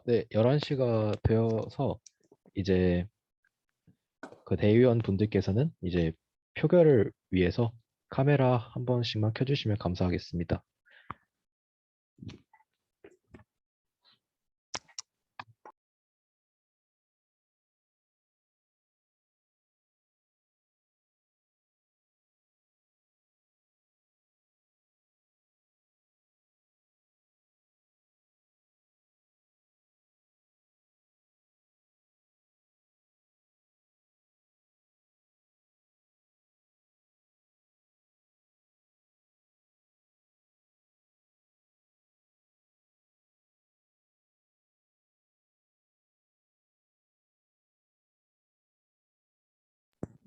네, 11시가 되어서 이제 그 대의원 분들께서는 이제 표결을 위해서 카메라 한 번씩만 켜주시면 감사하겠습니다.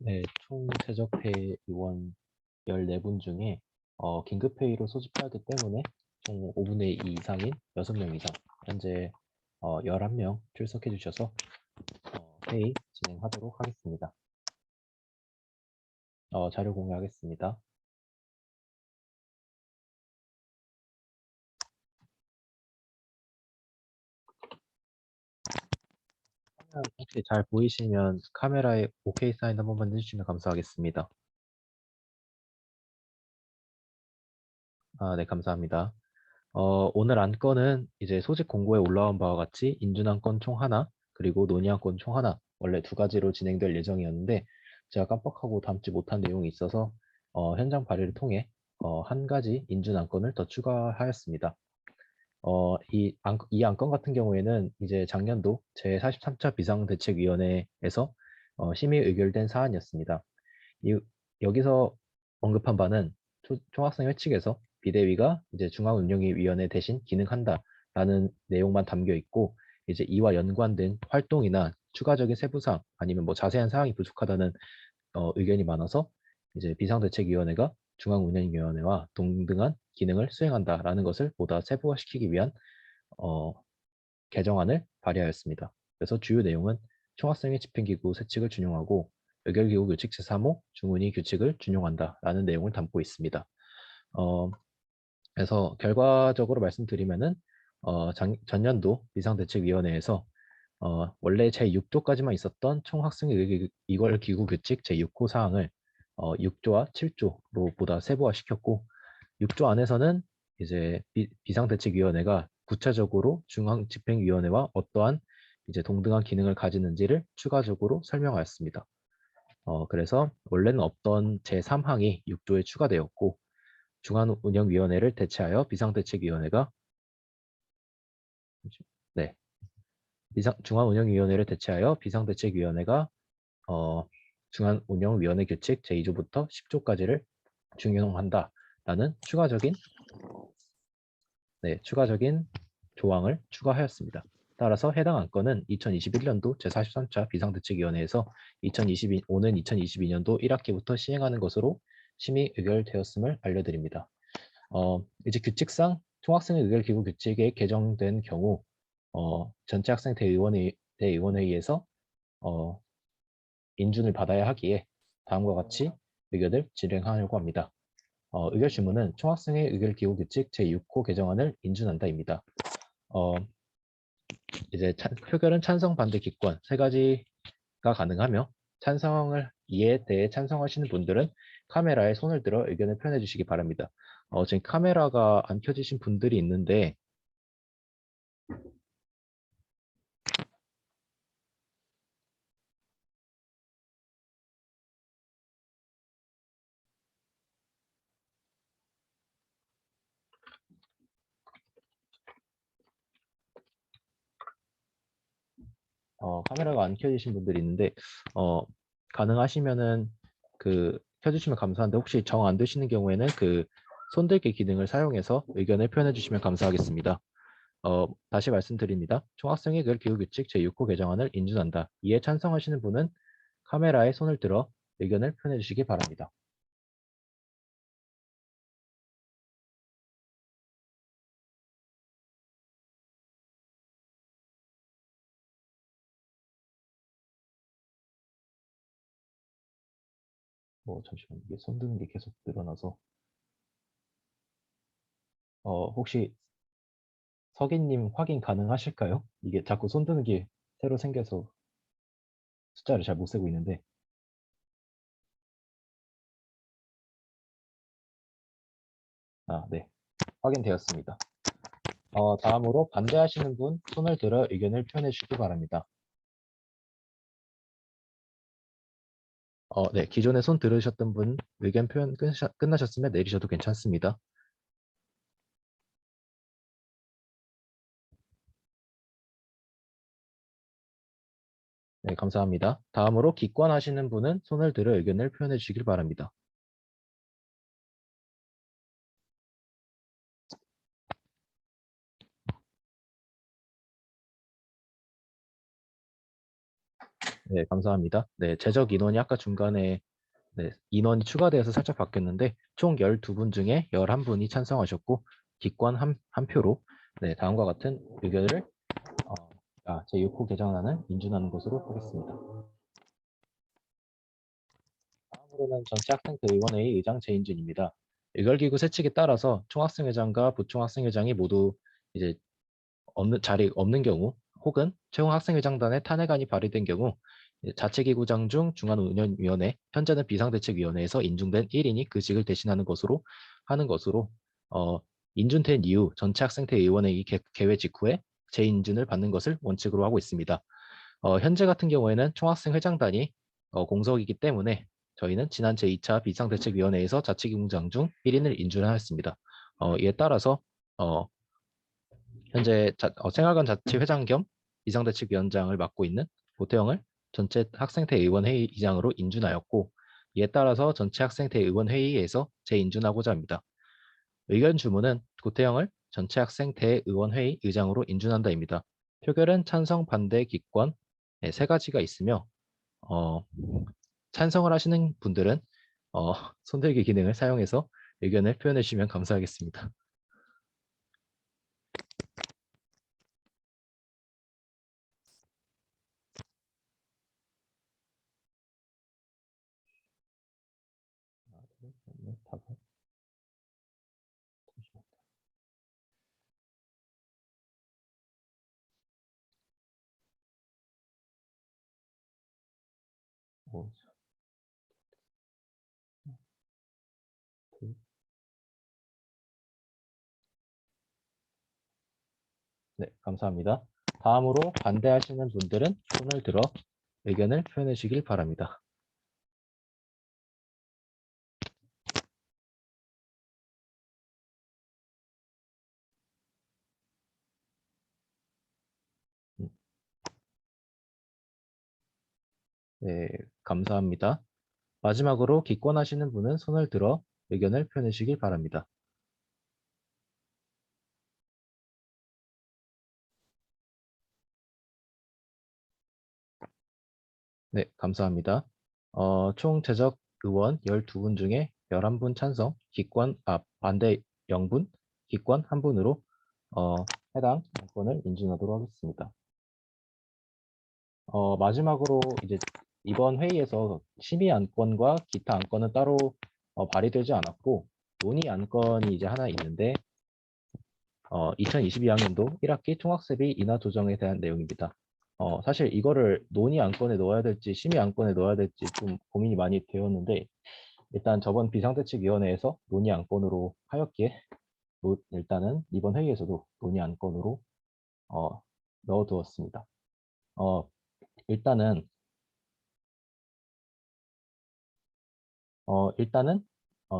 네, 총 세적회 의원 14분 중에 긴급회의로 소집하기 때문에 총 5분의 2 이상인 6명 이상, 현재 11명 출석해 주셔서 회의 진행하도록 하겠습니다. 자료 공유하겠습니다. 혹시 잘 보이시면 카메라에 OK 사인 한 번만 해주시면 감사하겠습니다. 네, 감사합니다. 오늘 안건은 이제 소집 공고에 올라온 바와 같이 인준안건 총 하나, 그리고 논의안건 총 하나, 원래 두 가지로 진행될 예정이었는데 제가 깜빡하고 담지 못한 내용이 있어서 현장 발의를 통해 한 가지 인준안건을 더 추가하였습니다. 이 안건 같은 경우에는 이제 작년도 제43차 비상대책위원회에서 심의 의결된 사안이었습니다. 여기서 언급한 바는 총학생 회칙에서 비대위가 이제 중앙운영위원회 대신 기능한다라는 내용만 담겨 있고, 이제 이와 연관된 활동이나 추가적인 세부사항 아니면 뭐 자세한 사항이 부족하다는 의견이 많아서 이제 비상대책위원회가 중앙운영위원회와 동등한 기능을 수행한다라는 것을 보다 세부화시키기 위한 어, 개정안을 발의하였습니다. 그래서 주요 내용은 총학생회 집행기구 세칙을 준용하고 의결기구 규칙 제3호 중운위 규칙을 준용한다라는 내용을 담고 있습니다. 어, 그래서 결과적으로 말씀드리면은 전년도 비상대책위원회에서 원래 제6조까지만 있었던 총학생회 의결기구 규칙 제6호 사항을 6조와 7조로 보다 세부화시켰고, 6조 안에서는 이제 비상대책위원회가 구체적으로 중앙집행위원회와 어떠한 이제 동등한 기능을 가지는지를 추가적으로 설명하였습니다. 그래서 원래는 없던 제3항이 6조에 추가되었고, 중앙운영위원회를 대체하여 비상대책위원회가 네, 중앙운영위원회를 대체하여 비상대책위원회가 중앙운영위원회 규칙 제2조부터 10조까지를 준용한다라는 추가적인 조항을 추가하였습니다. 따라서 해당 안건은 2021년도 제43차 비상대책위원회에서 오는 2022년도 1학기부터 시행하는 것으로 심의 의결되었음을 알려드립니다. 이제 규칙상 총학생회 의결기구 규칙에 개정된 경우 전체 학생 대의원회의에서 인준을 받아야 하기에 다음과 같이 의결을 진행하려고 합니다. 의결 주문은 총학생회 의결기구 규칙 제6호 개정안을 인준한다입니다. 이제 표결은 찬성, 반대, 기권 세 가지가 가능하며 이에 대해 찬성하시는 분들은 카메라에 손을 들어 의견을 표현해 주시기 바랍니다. 지금 카메라가 안 켜지신 분들이 있는데 카메라가 안 켜지신 분들이 있는데 가능하시면은 켜주시면 감사한데, 혹시 정 안 되시는 경우에는 손들기 기능을 사용해서 의견을 표현해 주시면 감사하겠습니다. 다시 말씀드립니다. 총학생회 기후규칙 제6호 개정안을 인준한다. 이에 찬성하시는 분은 카메라에 손을 들어 의견을 표현해 주시기 바랍니다. 잠시만, 이게 손드는 게 계속 늘어나서 혹시 석인님 확인 가능하실까요? 이게 자꾸 손드는 게 새로 생겨서 숫자를 잘 못 세고 있는데. 아, 네. 확인되었습니다. 다음으로 반대하시는 분 손을 들어 의견을 표현해 주시기 바랍니다. 네. 기존에 손 들으셨던 분 의견 표현 끝나셨으면 내리셔도 괜찮습니다. 네, 감사합니다. 다음으로 기권하시는 분은 손을 들어 의견을 표현해 주시길 바랍니다. 네, 감사합니다. 네, 제적 인원이 아까 중간에 네, 인원이 추가되어서 살짝 바뀌었는데 총 12분 중에 11분이 찬성하셨고 기권 한 표로 네, 다음과 같은 의견을 제6호 개정안을 인준하는 것으로 하겠습니다. 다음으로는 전체 학생회 의원회의 의장 재인준입니다. 의결기구 세칙에 따라서 총학생회장과 부총학생회장이 모두 이제 자리 없는 경우 혹은 최고학생회장단의 탄핵안이 발의된 경우 자체기구장 중 중앙운영위원회 현재는 비상대책위원회에서 인준된 1인이 그 직을 대신하는 것으로 하는 것으로 인준된 이후 전체 학생회 의원회의 개회 직후에 재인준을 받는 것을 원칙으로 하고 있습니다. 현재 같은 경우에는 총학생회장단이 공석이기 때문에 저희는 지난 제2차 비상대책위원회에서 자치기구장 중 1인을 인준하였습니다. 이에 따라서 현재 생활관 자치회장 겸 비상대책위원장을 맡고 있는 고태영을 전체 학생회 의원회의 의장으로 인준하였고 이에 따라서 전체 학생회 의원회의에서 재인준하고자 합니다. 의견 주문은 고태영을 전체 학생회 의원회의 의장으로 인준한다입니다. 표결은 찬성, 반대, 기권 세 가지가 있으며 찬성을 하시는 분들은 손들기 기능을 사용해서 의견을 표현해 주시면 감사하겠습니다. 네, 감사합니다. 다음으로 반대하시는 분들은 손을 들어 의견을 표현해 주시길 바랍니다. 네, 감사합니다. 마지막으로 기권하시는 분은 손을 들어 의견을 표현해 주시길 바랍니다. 네, 감사합니다. 총 제적 의원 12분 중에 11분 찬성, 반대 0분, 기권 1분으로 해당 안건을 인준하도록 하겠습니다. 마지막으로 이제 이번 회의에서 심의 안건과 기타 안건은 따로 발의되지 않았고 논의 안건이 이제 하나 있는데 2022학년도 1학기 총학습비 인하 조정에 대한 내용입니다. 사실 이거를 논의 안건에 넣어야 될지 심의 안건에 넣어야 될지 좀 고민이 많이 되었는데 일단 저번 비상대책위원회에서 논의 안건으로 하였기에 일단은 이번 회의에서도 논의 안건으로 넣어두었습니다. 일단은 일단은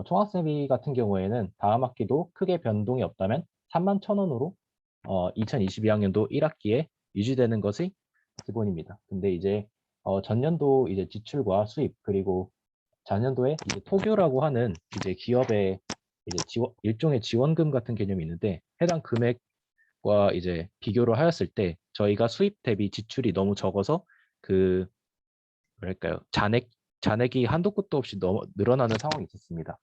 총학생비 같은 경우에는 다음 학기도 크게 변동이 없다면 31,000원으로 2022학년도 1학기에 유지되는 것이 기본입니다. 근데 이제 전년도 이제 지출과 수입 그리고 자년도에 이제 토교라고 하는 이제 기업의 이제 일종의 지원금 같은 개념이 있는데 해당 금액과 이제 비교를 하였을 때 저희가 수입 대비 지출이 너무 적어서 그 뭐랄까요 잔액이 한도 끝도 없이 늘어나는 상황이 있었습니다.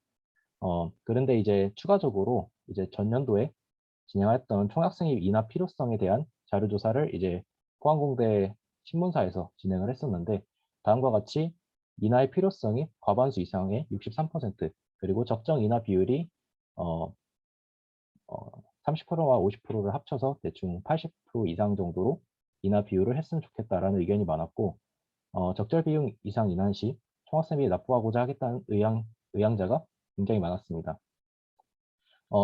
그런데 이제 추가적으로 이제 전년도에 진행했던 총학생회 인하 필요성에 대한 자료조사를 이제 포항공대 신문사에서 진행을 했었는데 다음과 같이 인하의 필요성이 과반수 이상의 63% 그리고 적정 인하 비율이 어, 30%와 50%를 합쳐서 대충 80% 이상 정도로 인하 비율을 했으면 좋겠다라는 의견이 많았고, 적절 비용 이상 인하 시 총학생비 납부하고자 하겠다는 의향자가 굉장히 많았습니다.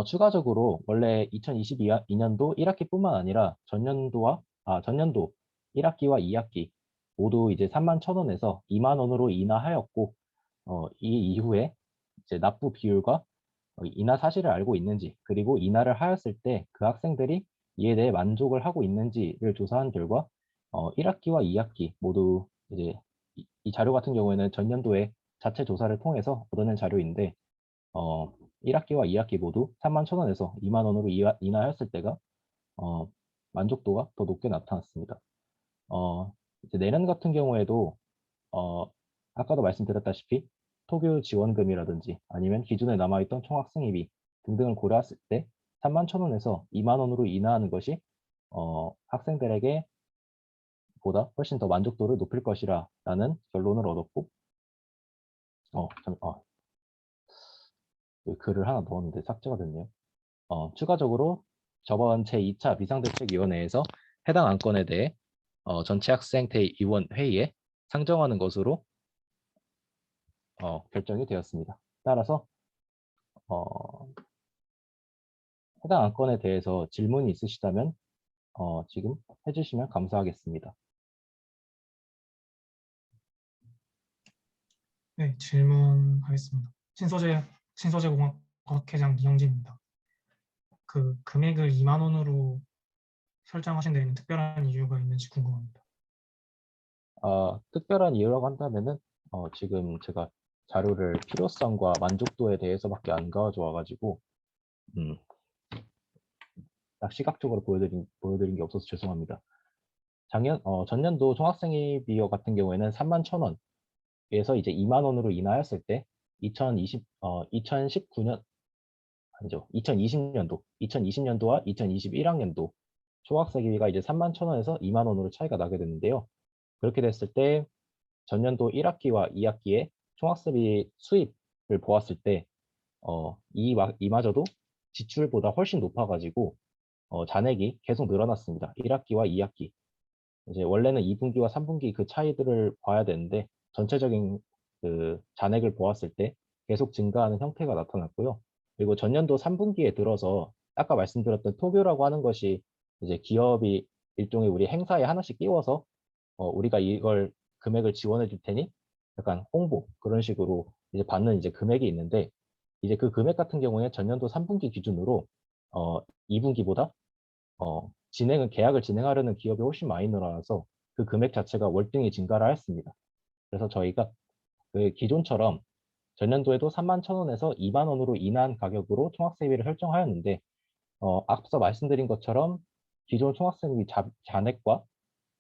추가적으로 원래 2022년도 1학기뿐만 아니라 전년도 1학기와 2학기 모두 이제 31,000원에서 2만 원으로 인하하였고, 이 이후에 이제 납부 비율과 인하 사실을 알고 있는지, 그리고 인하를 하였을 때 그 학생들이 이에 대해 만족을 하고 있는지를 조사한 결과 1학기와 2학기 모두 이제 이 자료 같은 경우에는 전년도에 자체 조사를 통해서 얻어낸 자료인데 1학기와 2학기 모두 31,000원에서 2만 원으로 인하였을 때가 만족도가 더 높게 나타났습니다. 이제 내년 같은 경우에도 어, 아까도 말씀드렸다시피 토교 지원금이라든지 아니면 기존에 남아있던 총학생회비 등등을 고려했을 때 31,000원에서 2만 원으로 인하하는 것이 학생들에게 보다 훨씬 더 만족도를 높일 것이라는 결론을 얻었고, 여기 글을 하나 넣었는데 삭제가 됐네요. 추가적으로 저번 제2차 비상대책위원회에서 해당 안건에 대해 전체 학생대의원 회의에 상정하는 것으로 결정이 되었습니다. 따라서 해당 안건에 대해서 질문이 있으시다면 지금 해주시면 감사하겠습니다. 네, 질문하겠습니다. 신소재공학과학회장 이영진입니다. 그 금액을 2만 원으로 설정하신 데에는 특별한 이유가 있는지 궁금합니다. 특별한 이유라고 한다면은 지금 제가 자료를 필요성과 만족도에 대해서밖에 안 가져 와가지고 딱 시각적으로 보여드린 게 없어서 죄송합니다. 전년도 총학생회비어 같은 경우에는 31,000원에서 이제 2만 원으로 인하였을 때 2019년 아니죠. 2020년도와 2021학년도 총학생회비가 이제 31,000원에서 2만 원으로 차이가 나게 됐는데요. 그렇게 됐을 때 전년도 1학기와 2학기에 총학생비 수입을 보았을 때 이마저도 지출보다 훨씬 높아가지고 잔액이 계속 늘어났습니다. 1학기와 2학기. 이제 원래는 2분기와 3분기 그 차이들을 봐야 되는데 전체적인 그 잔액을 보았을 때 계속 증가하는 형태가 나타났고요. 그리고 전년도 3분기에 들어서 아까 말씀드렸던 토교라고 하는 것이 이제 기업이 일종의 우리 행사에 하나씩 끼워서 우리가 이걸 금액을 지원해 줄 테니 약간 홍보 그런 식으로 이제 받는 이제 금액이 있는데 이제 그 금액 같은 경우에 전년도 3분기 기준으로 2분기보다 계약을 진행하려는 기업이 훨씬 많이 늘어나서 그 금액 자체가 월등히 증가를 하였습니다. 그래서 저희가 그 기존처럼 전년도에도 31,000원에서 2만 원으로 인한 가격으로 총학생비를 설정하였는데 앞서 말씀드린 것처럼 기존 총학생비 잔액과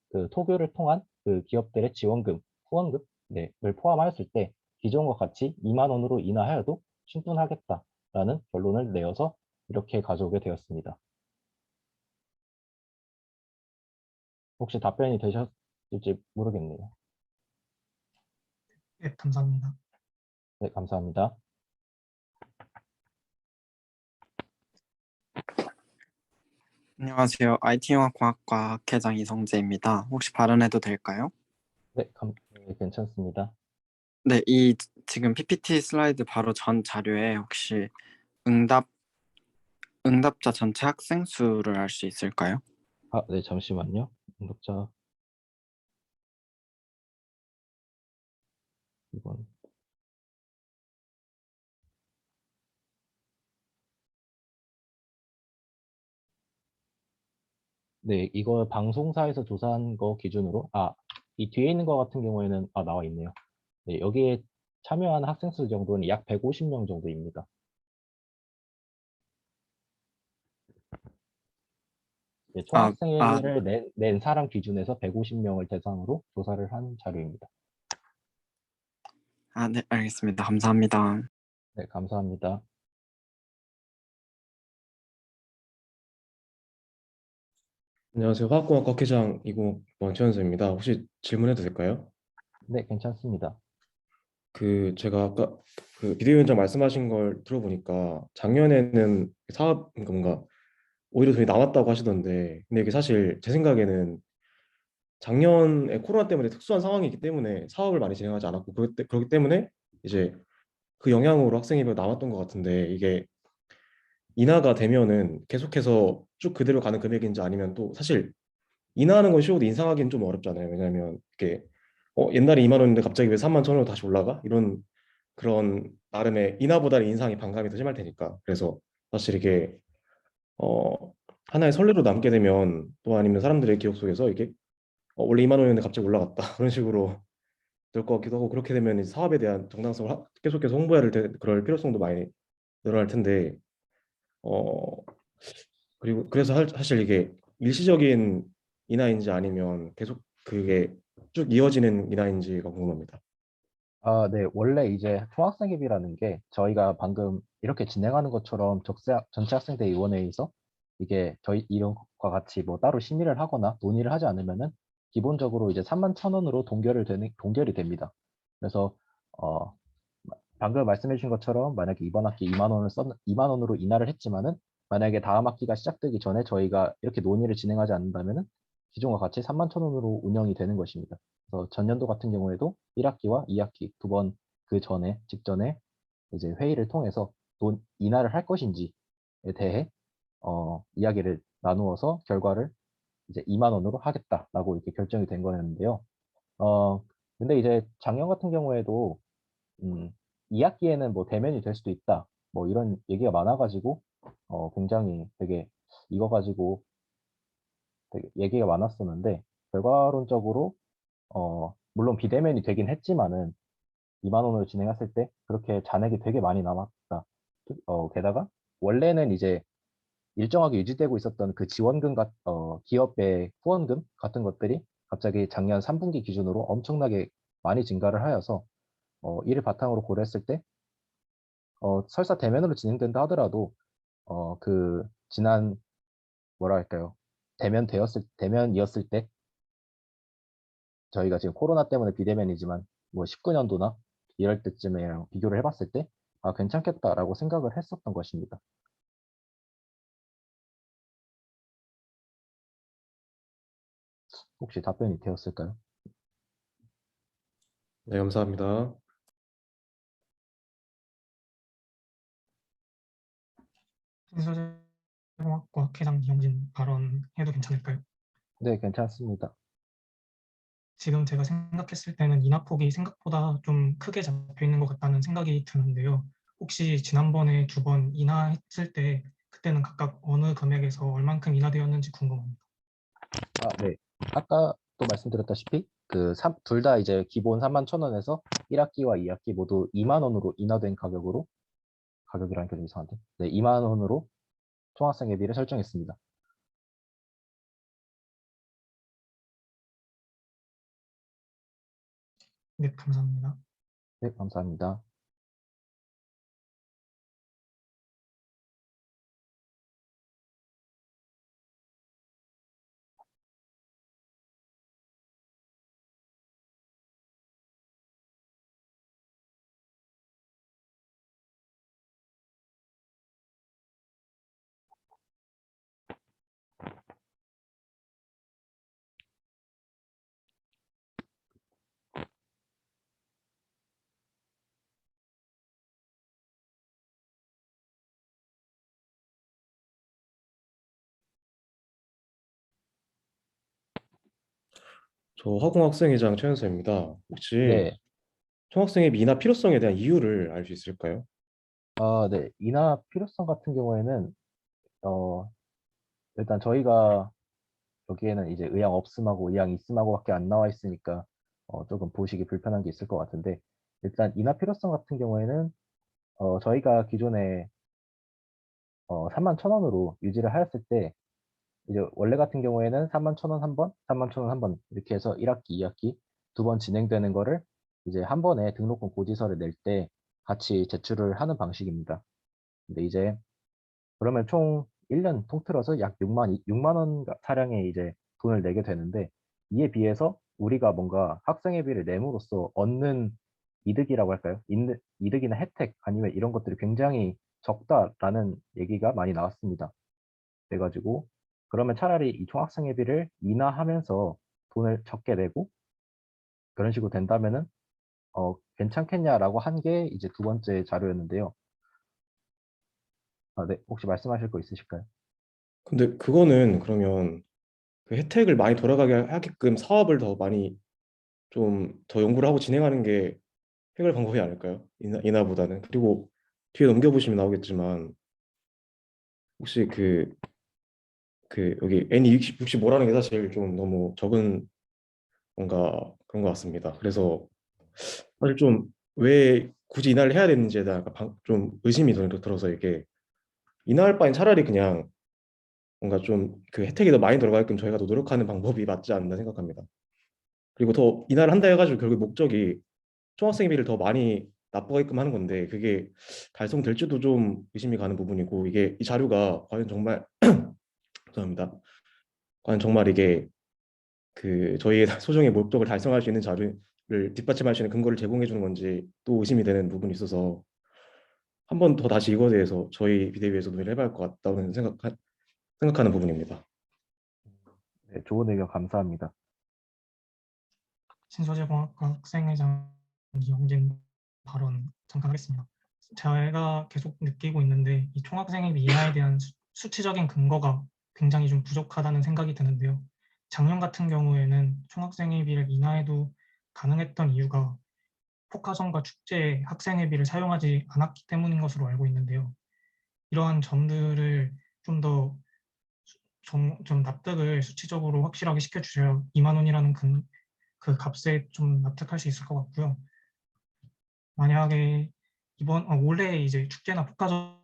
그 토교를 통한 그 기업들의 지원금, 후원금 을 포함하였을 때 기존과 같이 2만 원으로 인하하여도 충분하겠다라는 결론을 내어서 이렇게 가져오게 되었습니다. 혹시 답변이 되셨을지 모르겠네요. 네, 감사합니다. 네, 감사합니다. 안녕하세요. IT융합공학과 학회장 이성재입니다. 혹시 발언해도 될까요? 네, 괜찮습니다. 네, 지금 PPT 슬라이드 바로 전 자료에 혹시 응답자 전체 학생 수를 알 수 있을까요? 네, 잠시만요. 응답자 이번 네, 이거 방송사에서 조사한 거 기준으로 이 뒤에 있는 거 같은 경우에는 나와 있네요. 네, 여기에 참여한 학생 수 정도는 약 150명 정도입니다. 네, 총학생회비를 낸 사람 기준에서 150명을 대상으로 조사를 한 자료입니다. 네, 알겠습니다. 감사합니다. 네, 감사합니다. 안녕하세요. 화학공학과 학회장 20번 최현수입니다. 혹시 질문해도 될까요? 네, 괜찮습니다. 제가 아까 그 비대위원장 말씀하신 걸 들어보니까 작년에는 사업 그러니까 뭔가 오히려 돈이 남았다고 하시던데, 근데 이게 사실 제 생각에는 작년에 코로나 때문에 특수한 상황이기 때문에 사업을 많이 진행하지 않았고, 그렇기 때문에 이제 그 영향으로 학생회비가 남았던 것 같은데, 이게 인하가 되면은 계속해서 쭉 그대로 가는 금액인지, 아니면 또 사실 인하하는 건 쉬워도 인상하기는 좀 어렵잖아요. 왜냐하면 이게 옛날에 2만 원인데 갑자기 왜 3만 천 원으로 다시 올라가? 이런 그런 나름의 인하보다는 인상이 반감이 더 심할 테니까. 그래서 사실 이게 어 하나의 선례로 남게 되면, 또 아니면 사람들의 기억 속에서 이게 원래 2만 원이었는데 갑자기 올라갔다 그런 식으로 될 것 같기도 하고, 그렇게 되면 이제 사업에 대한 정당성을 계속해서 그럴 필요성도 많이 늘어날 텐데, 어 그리고 그래서 사실 이게 일시적인 인하인지 아니면 계속 그게 쭉 이어지는 인하인지가 궁금합니다. 아, 네. 원래 이제 총학생회비라는 게 저희가 방금 이렇게 진행하는 것처럼 전체 학생대 위원회에서 이게 저희 이런 것과 같이 뭐 따로 심의를 하거나 논의를 하지 않으면은 기본적으로 이제 3만 천 원으로 동결이 됩니다. 그래서 어, 방금 말씀해 주신 것처럼 만약에 이번 학기 2만 원으로 인하를 했지만은 만약에 다음 학기가 시작되기 전에 저희가 이렇게 논의를 진행하지 않는다면은 기존과 같이 3만 천 원으로 운영이 되는 것입니다. 그래서 전년도 같은 경우에도 1학기와 2학기 두 번 그 전에 직전에 이제 회의를 통해서 돈 인하를 할 것인지에 대해 이야기를 나누어서 결과를 이제 2만 원으로 하겠다라고 이렇게 결정이 된 거였는데요. 어, 근데 이제 작년 같은 경우에도 음, 2학기에는 뭐 대면이 될 수도 있다. 뭐 이런 얘기가 많아가지고 굉장히 되게 이거 가지고 되게 얘기가 많았었는데 결과론적으로 물론 비대면이 되긴 했지만은 2만 원으로 진행했을 때 그렇게 잔액이 되게 많이 남았다. 게다가 원래는 이제 일정하게 유지되고 있었던 그 기업의 후원금 같은 것들이 갑자기 작년 3분기 기준으로 엄청나게 많이 증가를 하여서 이를 바탕으로 고려했을 때 설사 대면으로 진행된다 하더라도 그 지난 뭐라 할까요? 대면이었을 때 저희가 지금 코로나 때문에 비대면이지만 뭐 19년도나 이럴 때쯤에 비교를 해봤을 때 아, 괜찮겠다라고 생각을 했었던 것입니다. 혹시 답변이 되었을까요? 네, 감사합니다. 신소재공학과 학회장 이영진 발언해도 괜찮을까요? 네, 괜찮습니다. 지금 제가 생각했을 때는 인하폭이 생각보다 좀 크게 잡혀 있는 것 같다는 생각이 드는데요. 혹시 지난번에 두 번 인하했을 때 그때는 각각 어느 금액에서 얼만큼 인하되었는지 궁금합니다. 아, 네. 아까 또 말씀드렸다시피 둘 다 이제 기본 3만 천 원에서 1학기와 2학기 모두 2만 원으로 인하된 가격이라는 게 좀 이상한데. 네, 2만 원으로 총학생 회비를 설정했습니다. 네, 감사합니다. 네, 감사합니다. 저 화공학생회장 최현수입니다. 혹시 네, 총학생회비 인하 필요성에 대한 이유를 알 수 있을까요? 네. 인하 필요성 같은 경우에는 어, 일단 저희가 여기에는 이제 의향 없음하고 의향 있음하고밖에 안 나와 있으니까 조금 보시기 불편한 게 있을 것 같은데 일단 인하 필요성 같은 경우에는 저희가 기존에 3만 천 원으로 유지를 하였을 때 이제 원래 같은 경우에는 3만 천 원 한 번, 3만 천 원 한 번 이렇게 해서 1학기, 2학기 두 번 진행되는 거를 이제 한 번에 등록금 고지서를 낼 때 같이 제출을 하는 방식입니다. 근데 이제 그러면 총 1년 통틀어서 약 6만 원 사량의 이제 돈을 내게 되는데 이에 비해서 우리가 뭔가 학생회비를 내므로써 얻는 이득이라고 할까요? 이득이나 혜택 아니면 이런 것들이 굉장히 적다라는 얘기가 많이 나왔습니다. 돼가지고 그러면 차라리 이 총학생회비를 인하하면서 돈을 적게 내고 그런 식으로 된다면은 괜찮겠냐라고 한 게 이제 두 번째 자료였는데요. 네, 혹시 말씀하실 거 있으실까요? 근데 그거는 그러면 그 혜택을 많이 돌아가게 하게끔 사업을 더 많이 좀 더 연구를 하고 진행하는 게 해결 방법이 아닐까요? 인하보다는. 그리고 뒤에 넘겨보시면 나오겠지만 혹시 여기 N65라는 게 사실 좀 너무 적은 뭔가 그런 것 같습니다. 그래서 사실 좀 왜 굳이 인하를 해야 되는지에 대한 약간 좀 의심이 들어서 이게 인하할 바엔 차라리 그냥 뭔가 좀 그 혜택이 더 많이 들어가게끔 저희가 더 노력하는 방법이 맞지 않나 생각합니다. 그리고 더 인하를 한다 해가지고 결국 목적이 총학생회비를 더 많이 납부하게끔 하는 건데 그게 달성될지도 좀 의심이 가는 부분이고 이게 이 자료가 과연 정말 죄송합니다. 과연 정말 이게 그 저희의 소정의 목적을 달성할 수 있는 자료를 뒷받침할 수 있는 근거를 제공해 주는 건지 또 의심이 되는 부분이 있어서 한 번 더 다시 이거에 대해서 저희 비대위에서 논의를 해봐야 할 것 같다는 생각하는 부분입니다. 네, 좋은 의견 감사합니다. 신소재공학과 학생회장 이영진 발언 잠깐 하겠습니다. 제가 계속 느끼고 있는데 이 총학생회비 인하에 대한 수치적인 근거가 굉장히 좀 부족하다는 생각이 드는데요. 작년 같은 경우에는 총학생회비를 인하해도 가능했던 이유가 포카정과 축제 학생회비를 사용하지 않았기 때문인 것으로 알고 있는데요. 이러한 점들을 좀 더 좀 납득을 수치적으로 확실하게 시켜주셔야 2만 원이라는 그 값에 좀 납득할 수 있을 것 같고요. 만약에 올해 이제 축제나 포카전에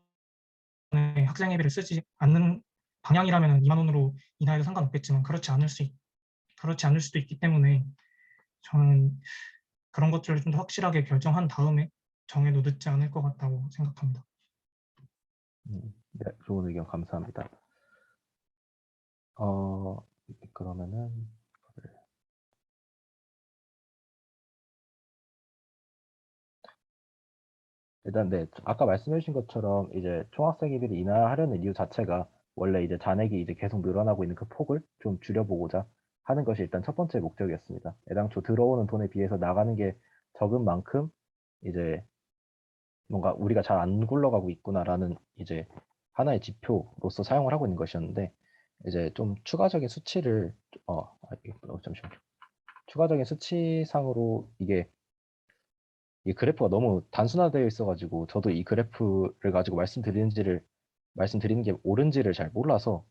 학생회비를 쓰지 않는 방향이라면 2만 원으로 인하해도 상관없겠지만 그렇지 않을 수도 있기 때문에 저는 그런 것들을 좀 더 확실하게 결정한 다음에 정해도 늦지 않을 것 같다고 생각합니다. 네, 좋은 의견 감사합니다. 그러면은 일단 네, 아까 말씀해 주신 것처럼 이제 총학생회비를 인하하려는 이유 자체가 원래 이제 잔액이 이제 계속 늘어나고 있는 그 폭을 좀 줄여보고자 하는 것이 일단 첫 번째 목적이었습니다. 애당초 들어오는 돈에 비해서 나가는 게 적은 만큼 이제 뭔가 우리가 잘 안 굴러가고 있구나라는 이제 하나의 지표로서 사용을 하고 있는 것이었는데 이제 좀 추가적인 수치를 잠시만요. 추가적인 수치상으로 이 그래프가 너무 단순화되어 있어가지고 저도 이 그래프를 가지고 말씀드리는 게 옳은지를 잘 몰라서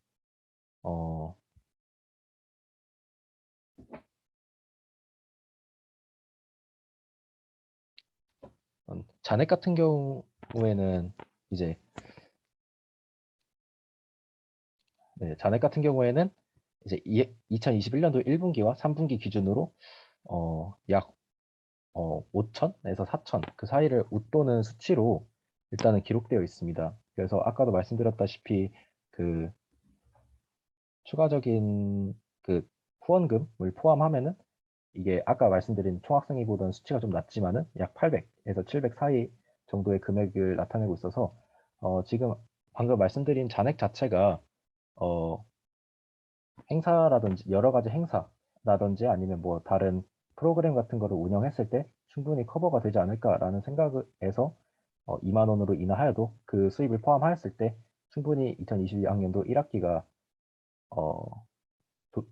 어, 잔액 같은 경우에는 이제 잔액 같은 경우에는 이제 2021년도 1분기와 3분기 기준으로 약 5천에서 4천 그 사이를 웃도는 수치로 일단은 기록되어 있습니다. 그래서 아까도 말씀드렸다시피 그 추가적인 그 후원금을 포함하면은 이게 아까 말씀드린 총학생이 보던 수치가 좀 낮지만은 약 800에서 700 사이 정도의 금액을 나타내고 있어서 지금 방금 말씀드린 잔액 자체가 어, 행사라든지 여러 가지 행사라든지 아니면 뭐 다른 프로그램 같은 거를 운영했을 때 충분히 커버가 되지 않을까라는 생각에서 2만 원으로 인하하여도 그 수입을 포함하였을 때 충분히 2022학년도 1학기가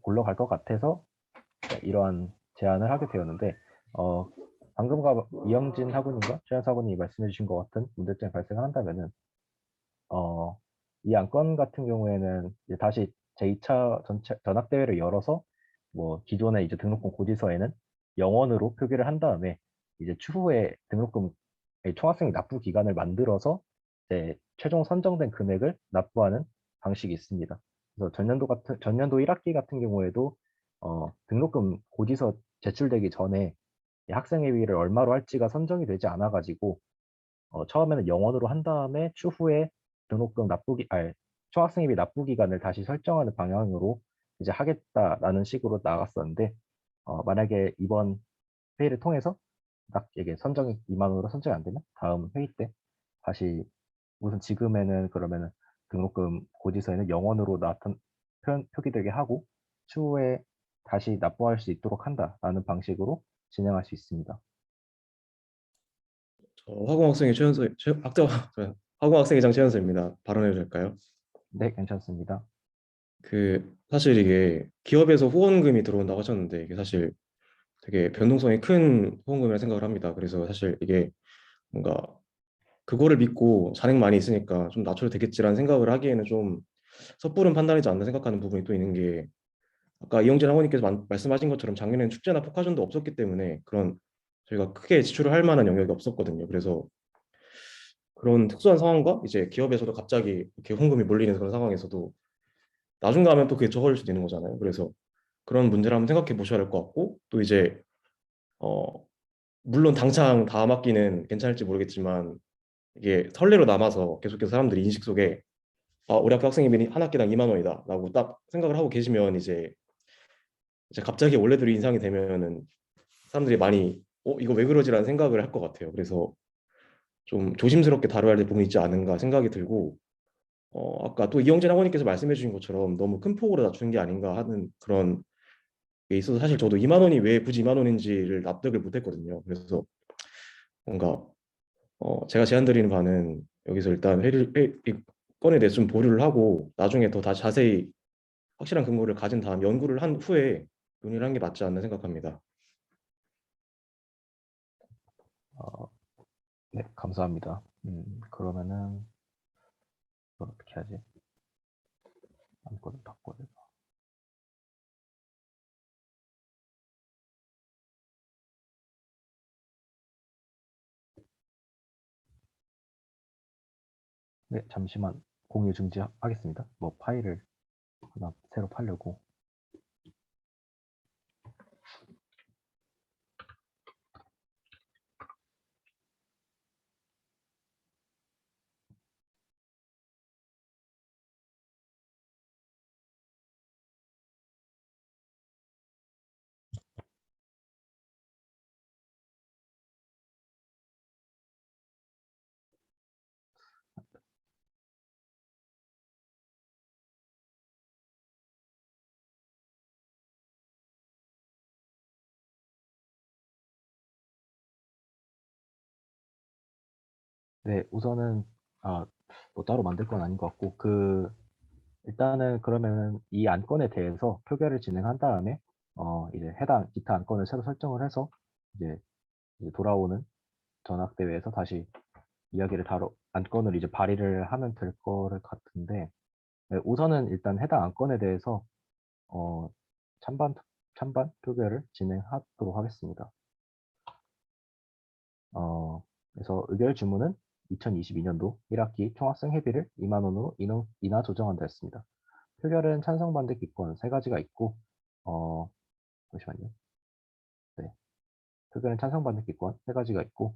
굴러갈 것 같아서 이러한 제안을 하게 되었는데 방금과 이영진 학우님과 최현수 학우님이 말씀해 주신 것 같은 문제점이 발생한다면은 이 안건 같은 경우에는 이제 다시 제2차 전학대회를 열어서 뭐 기존의 이제 등록금 고지서에는 영원으로 표기를 한 다음에 이제 추후에 등록금 총학생회 납부 기간을 만들어서 이제 최종 선정된 금액을 납부하는 방식이 있습니다. 그래서 전년도 1학기 같은 경우에도 등록금 고지서 제출되기 전에 이 학생회비를 얼마로 할지가 선정이 되지 않아 가지고 처음에는 영원으로 한 다음에 추후에 등록금 총학생회비 납부 기간을 다시 설정하는 방향으로 이제 하겠다라는 식으로 나갔었는데 만약에 이번 회의를 통해서 딱 이게 선정이 2만 원으로 선정이 안 되면 다음 회의 때 다시 우선 지금에는 그러면은 등록금 고지서에는 영원으로 표기되게 하고 추후에 다시 납부할 수 있도록 한다라는 방식으로 진행할 수 있습니다. 화공학생의 화공학생회장 최연소입니다. 발언해도 될까요? 네, 괜찮습니다. 사실 이게 기업에서 후원금이 들어온다고 하셨는데 이게 사실 되게 변동성이 큰 후원금이라 생각을 합니다. 그래서 사실 이게 뭔가 그거를 믿고 잔액 많이 있으니까 좀 낮춰도 되겠지라는 생각을 하기에는 좀 섣부른 판단이지 않나 생각하는 부분이 또 있는 게 아까 이영진 학원님께서 말씀하신 것처럼 작년에는 축제나 포카전도 없었기 때문에 그런 저희가 크게 지출을 할 만한 영역이 없었거든요. 그래서 그런 특수한 상황과 이제 기업에서도 갑자기 이렇게 후원금이 몰리는 그런 상황에서도 나중 가면 또 그게 적어질 수도 있는 거잖아요. 그래서 그런 문제를 한번 생각해 보셔야 할 것 같고 또 이제 어 물론 당장 다음 학기는 괜찮을지 모르겠지만 이게 선례로 남아서 계속해서 사람들이 인식 속에 우리 학교 학생회비 한 학기당 2만 원이다라고 딱 생각을 하고 계시면 이제 갑자기 원래대로 인상이 되면은 사람들이 많이 이거 왜 그러지라는 생각을 할 것 같아요. 그래서 좀 조심스럽게 다뤄야 될 부분이 있지 않은가 생각이 들고 아까 또 이영진 학원님께서 말씀해 주신 것처럼 너무 큰 폭으로 낮추는 게 아닌가 하는 그런 게 있어서 사실 저도 2만 원이 왜 굳이 2만 원인지를 납득을 못 했거든요. 그래서 뭔가 제가 제안드리는 바는 여기서 일단 이 건에 대해서 좀 보류를 하고 나중에 더 다시 자세히 확실한 근거를 가진 다음 연구를 한 후에 논의를 하는 게 맞지 않나 생각합니다. 어, 네, 감사합니다. 그러면은 이걸 어떻게 하지? 안건을 바꿔야 돼. 네, 잠시만 공유 중지하겠습니다. 뭐 파일을 하나 새로 팔려고. 네, 우선은 뭐 따로 만들 건 아닌 것 같고 일단은 그러면은 이 안건에 대해서 표결을 진행한 다음에 이제 해당 기타 안건을 새로 설정을 해서 이제 돌아오는 전학대회에서 다시 안건을 이제 발의를 하면 될 거를 같은데 네, 우선은 일단 해당 안건에 대해서 어, 찬반 표결을 진행하도록 하겠습니다. 그래서 의결 주문은 2022년도 1학기 총학생 회비를 2만 원으로 인하 조정한다 했습니다. 표결은 찬성 반대 기권 세 가지가 있고 잠시만요. 네, 표결은 찬성 반대 기권 세 가지가 있고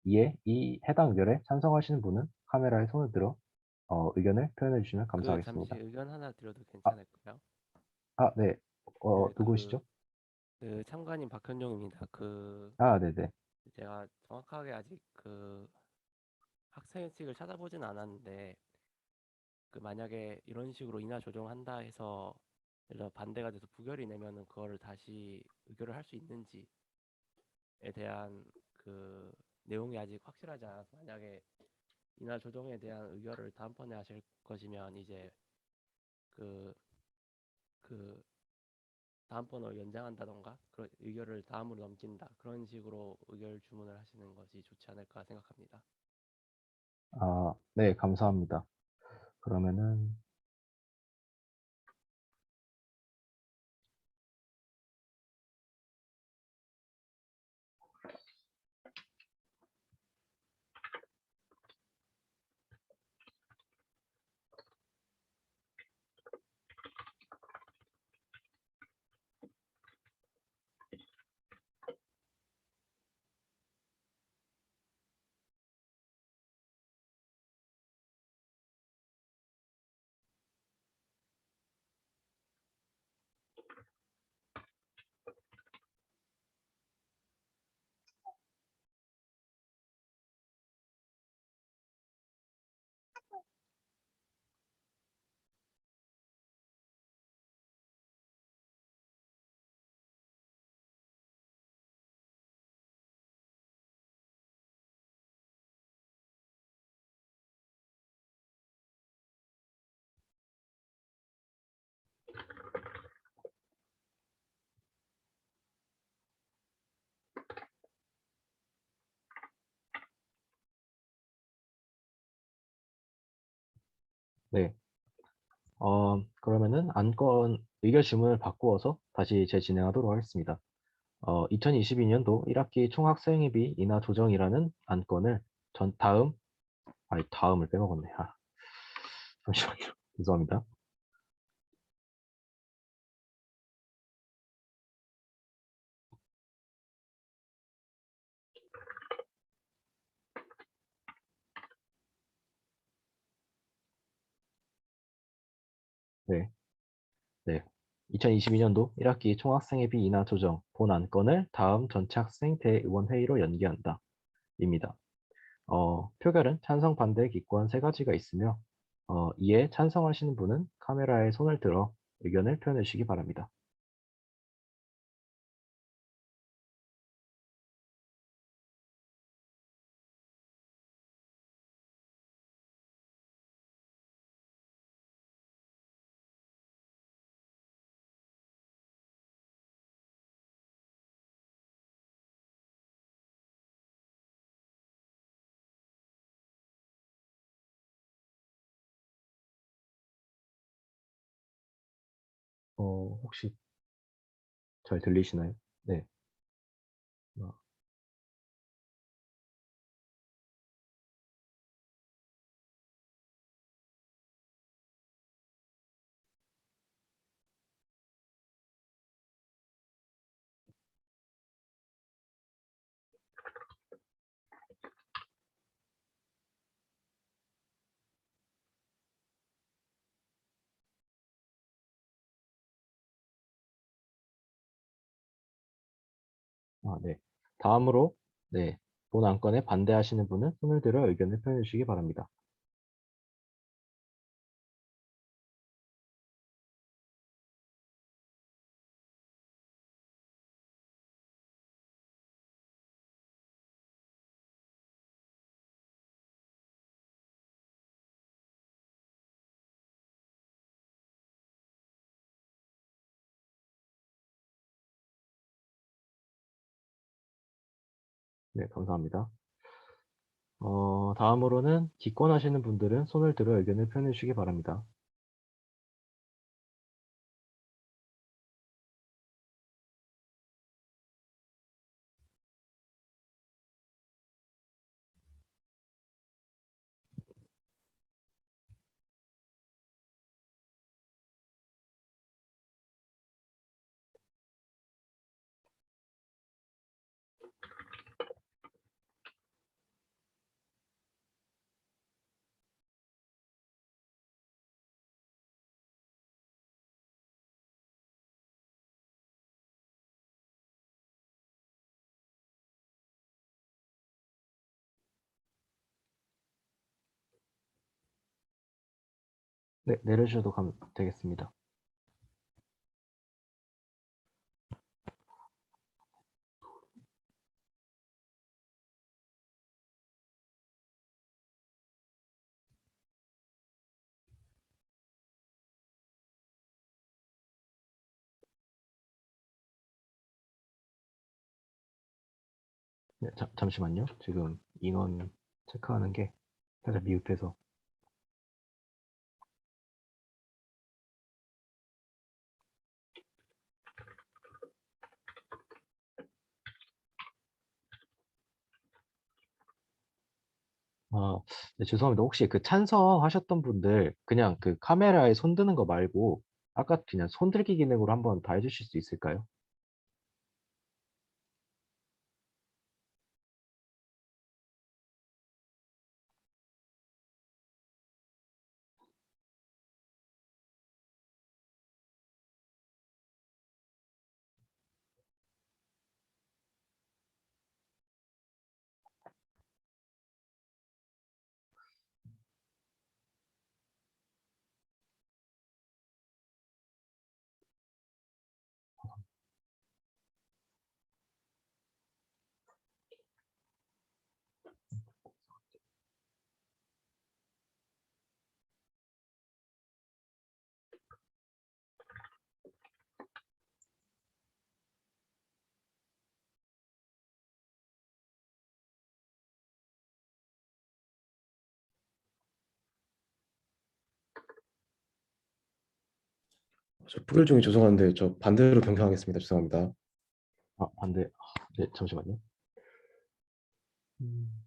이에 이 해당 의결에 찬성하시는 분은 카메라에 손을 들어 의견을 표현해 주시면 잠시 감사하겠습니다. 의견 하나 드려도 아, 괜찮을까요? 네. 네, 누구시죠? 참관인 박현종입니다. 네네. 제가 정확하게 아직 학생회칙을 찾아보진 않았는데 만약에 이런 식으로 인하 조정한다 해서 예를 들어 반대가 돼서 부결이 내면은 그거를 다시 의결을 할 수 있는지에 대한 내용이 아직 확실하지 않아서 만약에 인하 조정에 대한 의결을 다음번에 하실 것이면 이제 그, 그 다음번을 연장한다던가 그런 의결을 다음으로 넘긴다 그런 식으로 의결 주문을 하시는 것이 좋지 않을까 생각합니다. 네, 감사합니다. 그러면은 네. 그러면은 안건 의결 질문을 바꾸어서 다시 재진행하도록 하겠습니다. 2022년도 1학기 총학생회비 인하 조정이라는 안건을 다음을 빼먹었네. 잠시만요. 죄송합니다. 네. 네. 2022년도 1학기 총학생회비 인하 조정 본 안건을 다음 전체 학생 대의원회의로 연기한다. 입니다. 표결은 찬성, 반대, 기권 세 가지가 있으며 이에 찬성하시는 분은 카메라에 손을 들어 의견을 표현해 주시기 바랍니다. 혹시 잘 들리시나요? 네. 어, 네. 다음으로 네. 본 안건에 반대하시는 분은 손을 들어 의견을 표현해 주시기 바랍니다. 네, 감사합니다. 다음으로는 기권하시는 분들은 손을 들어 의견을 표현해 주시기 바랍니다. 네, 내려주셔도 되겠습니다. 네, 잠시만요. 지금 인원 체크하는 게 살짝 미흡해서. 네, 죄송합니다. 혹시 그 찬성하셨던 분들 그냥 그 카메라에 손 드는 거 말고 아까 그냥 손 들기 기능으로 한번 다 해주실 수 있을까요? 저 부결 중에 죄송한데 저 반대로 변경하겠습니다. 죄송합니다. 아, 반대. 네, 잠시만요. 음,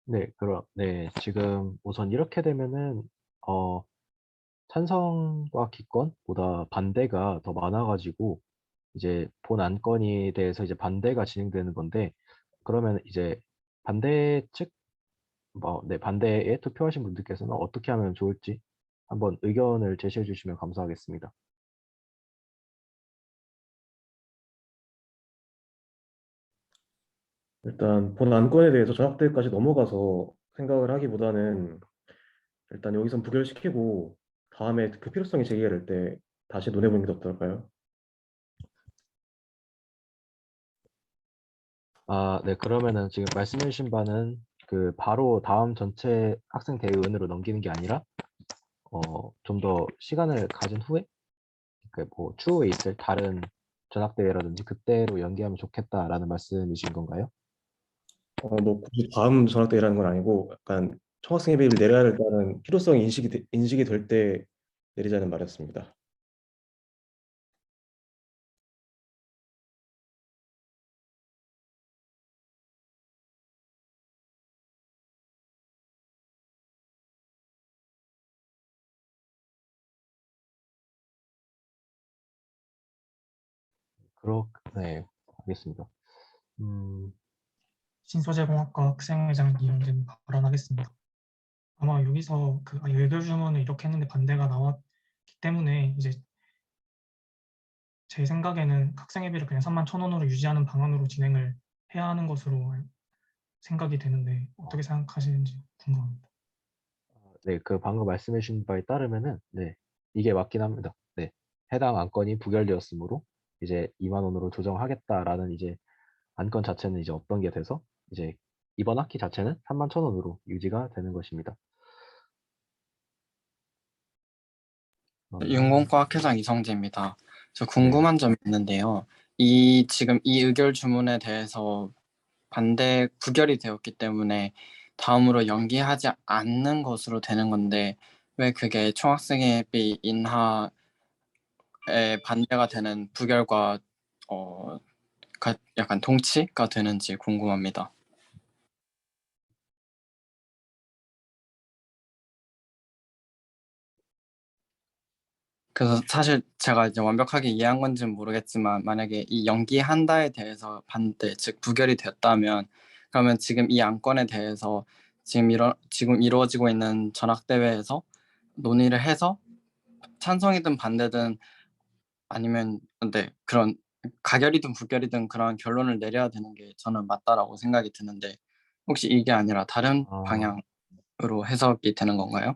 네, 지금 우선 이렇게 되면은, 어, 찬성과 기권보다 반대가 더 많아가지고, 이제 본 안건에 대해서 이제 반대가 진행되는 건데, 그러면 이제 반대 측, 네, 반대에 투표하신 분들께서는 어떻게 하면 좋을지 한번 의견을 제시해 주시면 감사하겠습니다. 일단 본 안건에 대해서 전학대까지 넘어가서 생각을 하기보다는 일단 여기선 부결시키고 다음에 그 필요성이 제기될 때 다시 논해보는 게 어떨까요? 아, 네, 그러면은 지금 말씀해 주신 바는 그 바로 다음 전체 학생 대의원으로 넘기는 게 아니라 좀 더 시간을 가진 후에 그 뭐 추후에 있을 다른 전학대회라든지 그때로 연기하면 좋겠다라는 말씀이신 건가요? 뭐 굳이 다음 전학대회라는 건 아니고 약간 총학생 회비를 내려야 된다는 필요성이 인식이 될 때 내리자는 말이었습니다. 네, 알겠습니다. 음, 신소재공학과 학생회장 이현진 발언하겠습니다. 아마 여기서 그 의결 주문을 이렇게 했는데 반대가 나왔기 때문에 이제 제 생각에는 학생회비를 그냥 31,000원으로 유지하는 방안으로 진행을 해야 하는 것으로 생각이 되는데 어떻게 생각하시는지 궁금합니다. 네, 그 방금 말씀해 주신 바에 따르면은 네, 이게 맞긴 합니다. 네, 해당 안건이 부결되었으므로 이제 2만 원으로 조정하겠다라는 이제 안건 자체는 이제 없던 게 돼서 이제 이번 학기 자체는 31,000원으로 유지가 되는 것입니다. 그러면 윤공과학회장 이성재입니다. 저 네, 궁금한 점이 있는데요. 지금 이 의결 주문에 대해서 반대 부결이 되었기 때문에 다음으로 연기하지 않는 것으로 되는 건데 왜 그게 총학생회비 인하에 반대가 되는 부결과 어, 약간 동치가 되는지 궁금합니다. 그래서 사실 제가 이제 완벽하게 이해한 건지는 모르겠지만 만약에 이 연기한다에 대해서 반대, 즉 부결이 됐다면 그러면 지금 이 안건에 대해서 지금 이루어지고 있는 전학대회에서 논의를 해서 찬성이든 반대든 아니면 그런 가결이든 부결이든 그런 결론을 내려야 되는 게 저는 맞다라고 생각이 드는데 혹시 이게 아니라 다른 아, 방향으로 해석이 되는 건가요?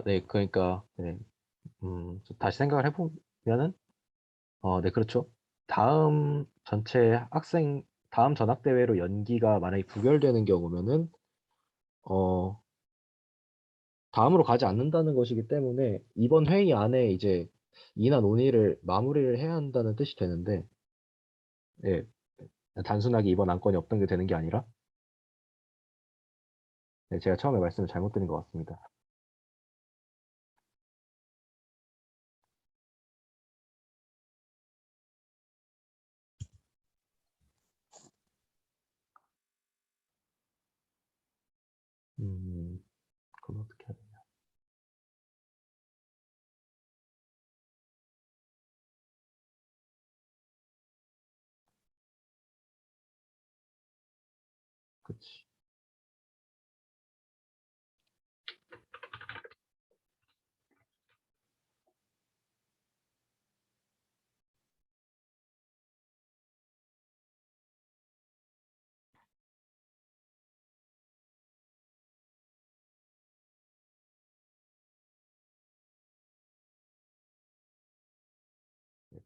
네, 그러니까 네, 다시 생각을 해보면은 네, 그렇죠. 다음 다음 전학대회로 연기가 만약에 부결되는 경우면은 어, 다음으로 가지 않는다는 것이기 때문에 이번 회의 안에 이제 이나 논의를 마무리를 해야 한다는 뜻이 되는데, 예, 단순하게 이번 안건이 없던 게 되는 게 아니라, 네, 제가 처음에 말씀을 잘못 드린 것 같습니다. 그럼 어떻게 해야 되냐. 그치.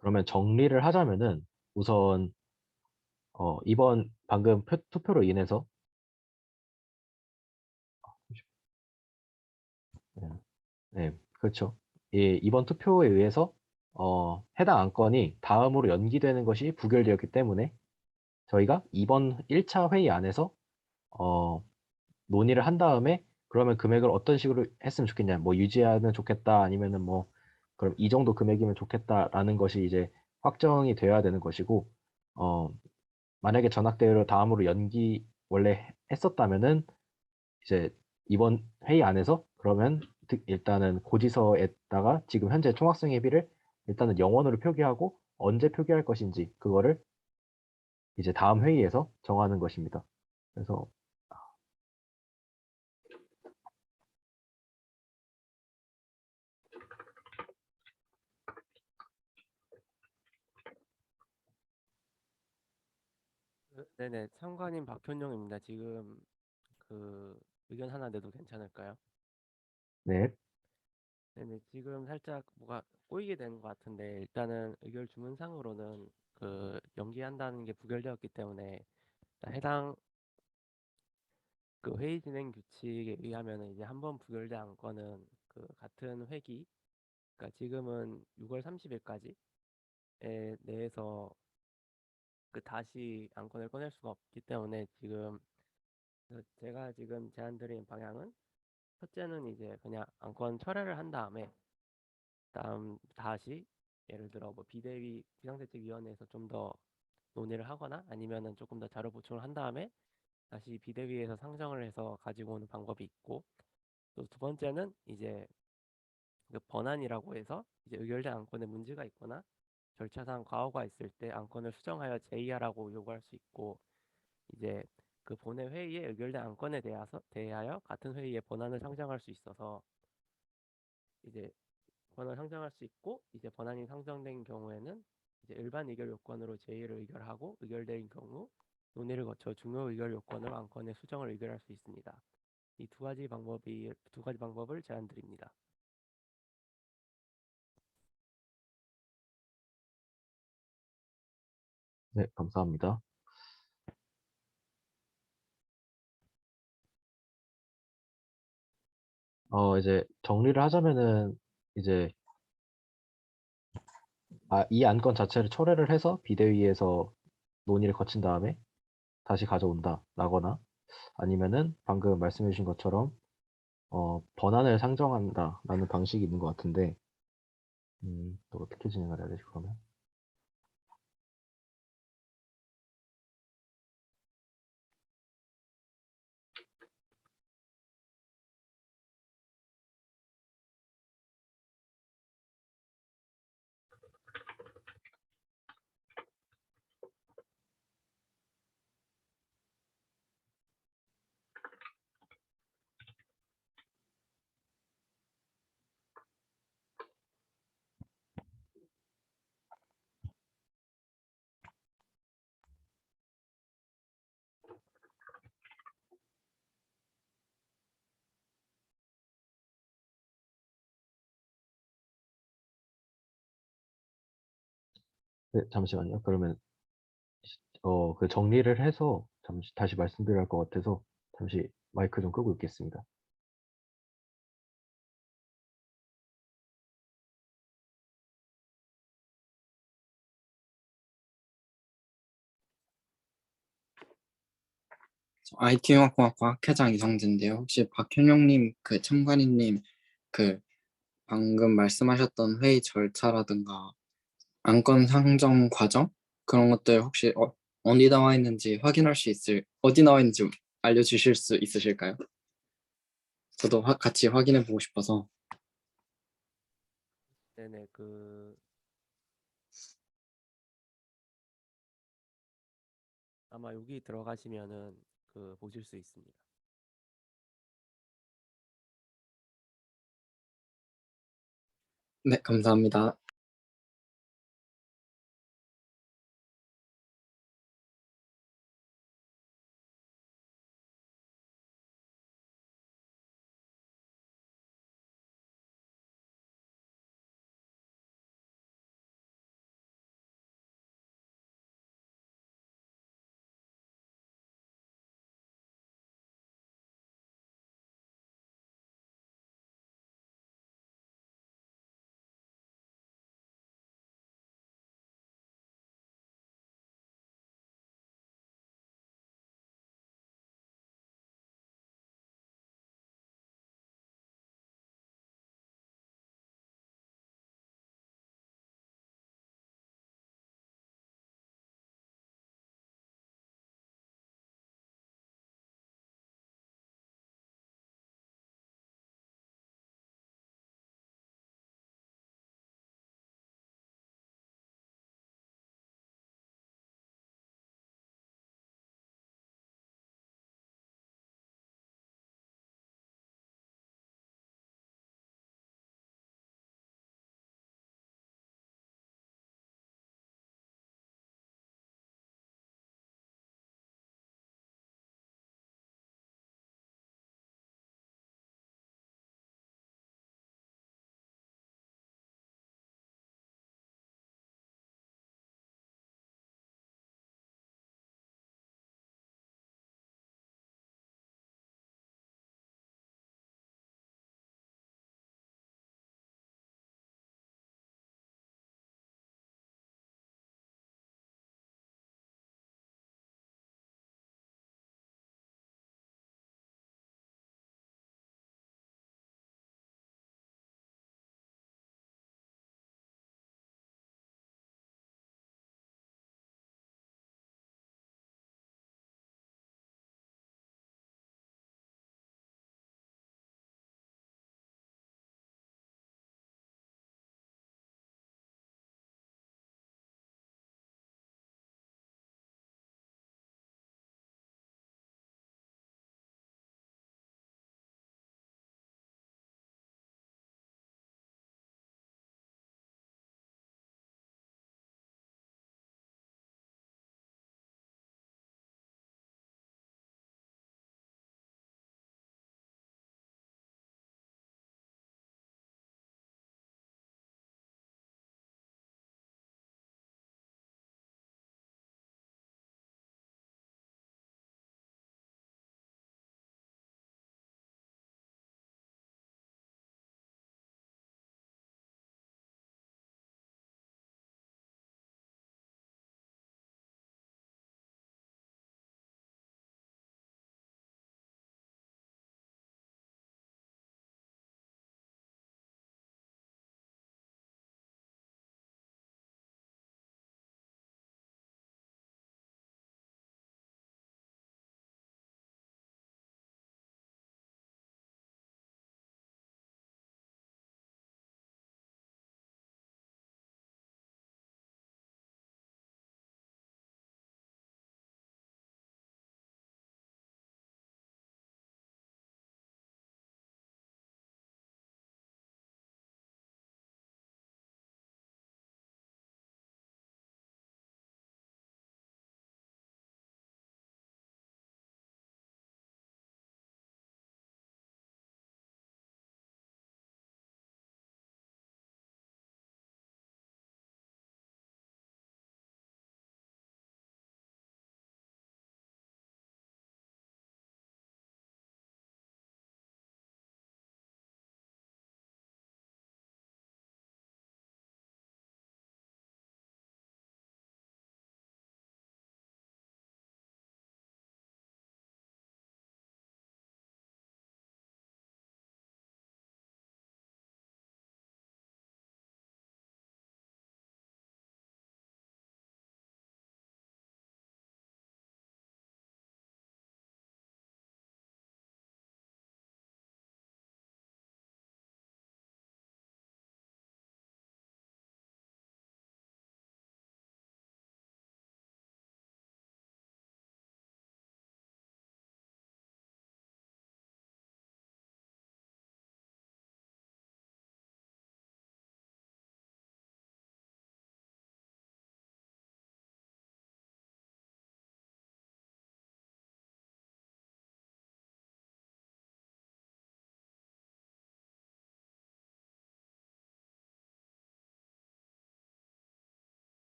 그러면 정리를 하자면은 우선 이번 방금 투표로 인해서 네, 네, 그렇죠. 예, 이번 투표에 의해서 해당 안건이 다음으로 연기되는 것이 부결되었기 때문에 저희가 이번 1차 회의 안에서 어, 논의를 한 다음에 그러면 금액을 어떤 식으로 했으면 좋겠냐, 뭐 유지하면 좋겠다, 아니면은 뭐 그럼 이 정도 금액이면 좋겠다라는 것이 이제 확정이 되어야 되는 것이고, 어, 만약에 전학대회를 다음으로 연기 원래 했었다면은 이제 이번 회의 안에서 그러면 일단은 고지서에다가 지금 현재 총학생 회비를 일단은 영원으로 표기하고 언제 표기할 것인지 그거를 이제 다음 회의에서 정하는 것입니다. 그래서 네네, 참관인 박현용입니다. 지금 그 의견 하나 내도 괜찮을까요? 네, 네네, 지금 살짝 뭐가 꼬이게 되는 것 같은데 일단은 의결 주문상으로는 그 연기한다는 게 부결되었기 때문에 일단 해당 그 회의 진행 규칙에 의하면은 이제 한 번 부결된 안건은 그 같은 회기, 그러니까 지금은 6월 30일까지에 내에서 그 다시 안건을 꺼낼 수가 없기 때문에 지금 제가 지금 제안드린 방향은 첫째는 이제 그냥 안건 철회를 한 다음에 다음 다시 예를 들어 뭐 비대위 비상대책위원회에서 좀 더 논의를 하거나 아니면은 조금 더 자료 보충을 한 다음에 다시 비대위에서 상정을 해서 가지고 오는 방법이 있고, 또 두 번째는 이제 그 번안이라고 해서 이제 의결된 안건에 문제가 있거나 절차상 과오가 있을 때 안건을 수정하여 제의하라고 요구할 수 있고, 이제 그 본회 회의에 의결된 안건에 대하여 같은 회의에 번안을 상정할 수 있어서 이제 번안을 상정할 수 있고, 이제 번안이 상정된 경우에는 이제 일반 의결 요건으로 제의를 의결하고 의결된 경우 논의를 거쳐 중요 의결 요건으로 안건의 수정을 의결할 수 있습니다. 이 두 가지 방법을 제안드립니다. 네, 감사합니다. 이제 정리를 하자면은 이제 이 안건 자체를 철회를 해서 비대위에서 논의를 거친 다음에 다시 가져온다라거나 아니면은 방금 말씀해 주신 것처럼 번안을 상정한다라는 방식이 있는 것 같은데 또 어떻게 진행을 해야 되지 그러면? 네, 잠시만요. 그러면 그 정리를 해서 잠시 다시 말씀드려야 할 것 같아서 잠시 마이크 좀 끄고 있겠습니다. IT융합공학과 학회장 이성진인데요. 혹시 박현용님, 그 참관인님, 그 방금 말씀하셨던 회의 절차라든가 안건 상정 과정 그런 것들 혹시 어디 나와 있는지 어디 나와 있는지 알려주실 수 있으실까요? 저도 같이 확인해 보고 싶어서. 네네, 그 아마 여기 들어가시면은 그 보실 수 있습니다. 네, 감사합니다.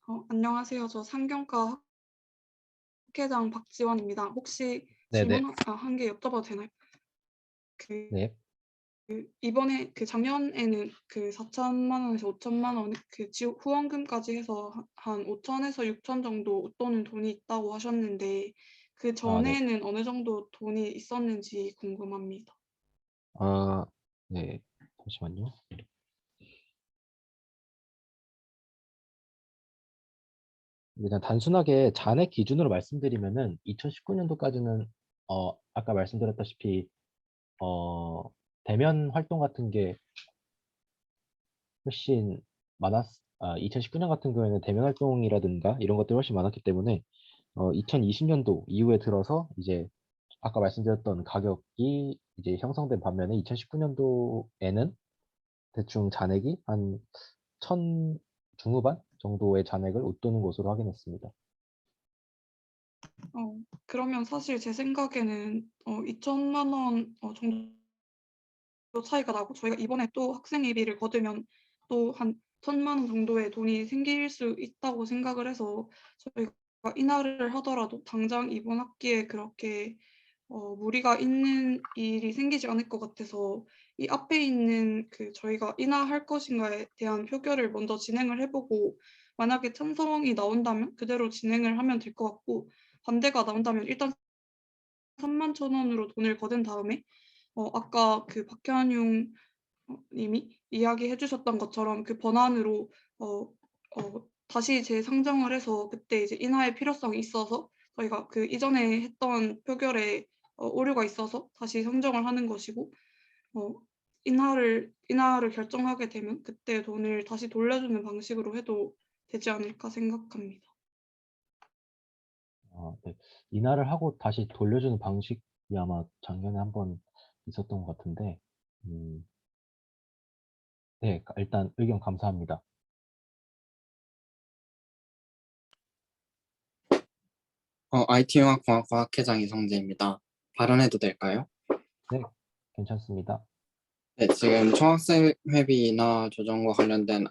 안녕하세요. 저 상경과 학회장 박지원입니다. 혹시 네네. 질문 한 개 여쭤봐도 되나요? 그 네. 이번에 작년에는 4천만 원에서 5천만 원 후원금까지 해서 한 5천에서 6천 정도 웃도는 돈이 있다고 하셨는데 그 아, 네. 전에는 어느 정도 돈이 있었는지 궁금합니다. 아, 네. 잠시만요. 그냥 단순하게 잔액 기준으로 말씀드리면은 2019년도까지는 아까 말씀드렸다시피 대면 활동 같은 게 훨씬 2019년 같은 경우에는 대면 활동이라든가 이런 것들이 훨씬 많았기 때문에 2020년도 이후에 들어서 이제 아까 말씀드렸던 가격이 이제 형성된 반면에 2019년도에는 대충 잔액이 한 1,000 중후반 정도의 잔액을 웃도는 것으로 확인했습니다. 그러면 사실 제 생각에는 2천만 원 정도 차이가 나고 저희가 이번에 또 학생회비를 거두면 또 한 1천만 원 정도의 돈이 생길 수 있다고 생각을 해서 저희가 인하를 하더라도 당장 이번 학기에 그렇게 무리가 있는 일이 생기지 않을 것 같아서 이 앞에 있는 저희가 인하할 것인가에 대한 표결을 먼저 진행을 해보고 만약에 찬성이 나온다면 그대로 진행을 하면 될 것 같고 반대가 나온다면 일단 3만 천 원으로 돈을 거둔 다음에 아까 박현용 님이 이야기해 주셨던 것처럼 그 번안으로 다시 재상정을 해서 그때 이제 인하의 필요성이 있어서 저희가 이전에 했던 표결에 오류가 있어서 다시 상정을 하는 것이고 인하를 결정하게 되면 그때 돈을 다시 돌려주는 방식으로 해도 되지 않을까 생각합니다. 네. 인하를 하고 다시 돌려주는 방식이 아마 작년에 한번 있었던 것 같은데, 네, 일단 의견 감사합니다. IT융합공학과 학회장 이성재입니다. 발언해도 될까요? 네, 괜찮습니다. 네, 지금 총학생회비 인하 조정과 관련된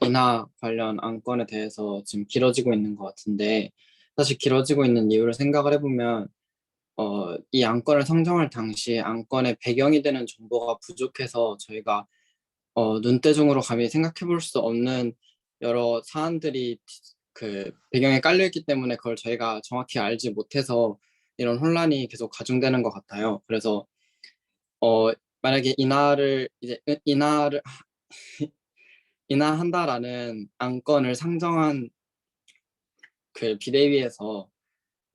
인하 관련 안건에 대해서 지금 길어지고 있는 것 같은데 사실 길어지고 있는 이유를 생각을 해보면 이 안건을 상정할 당시 안건의 배경이 되는 정보가 부족해서 저희가 눈대중으로 감히 생각해 볼 수 없는 여러 사안들이 배경에 깔려 있기 때문에 그걸 저희가 정확히 알지 못해서 이런 혼란이 계속 가중되는 것 같아요. 그래서 만약에 인하를 인하한다라는 안건을 상정한 비대위에서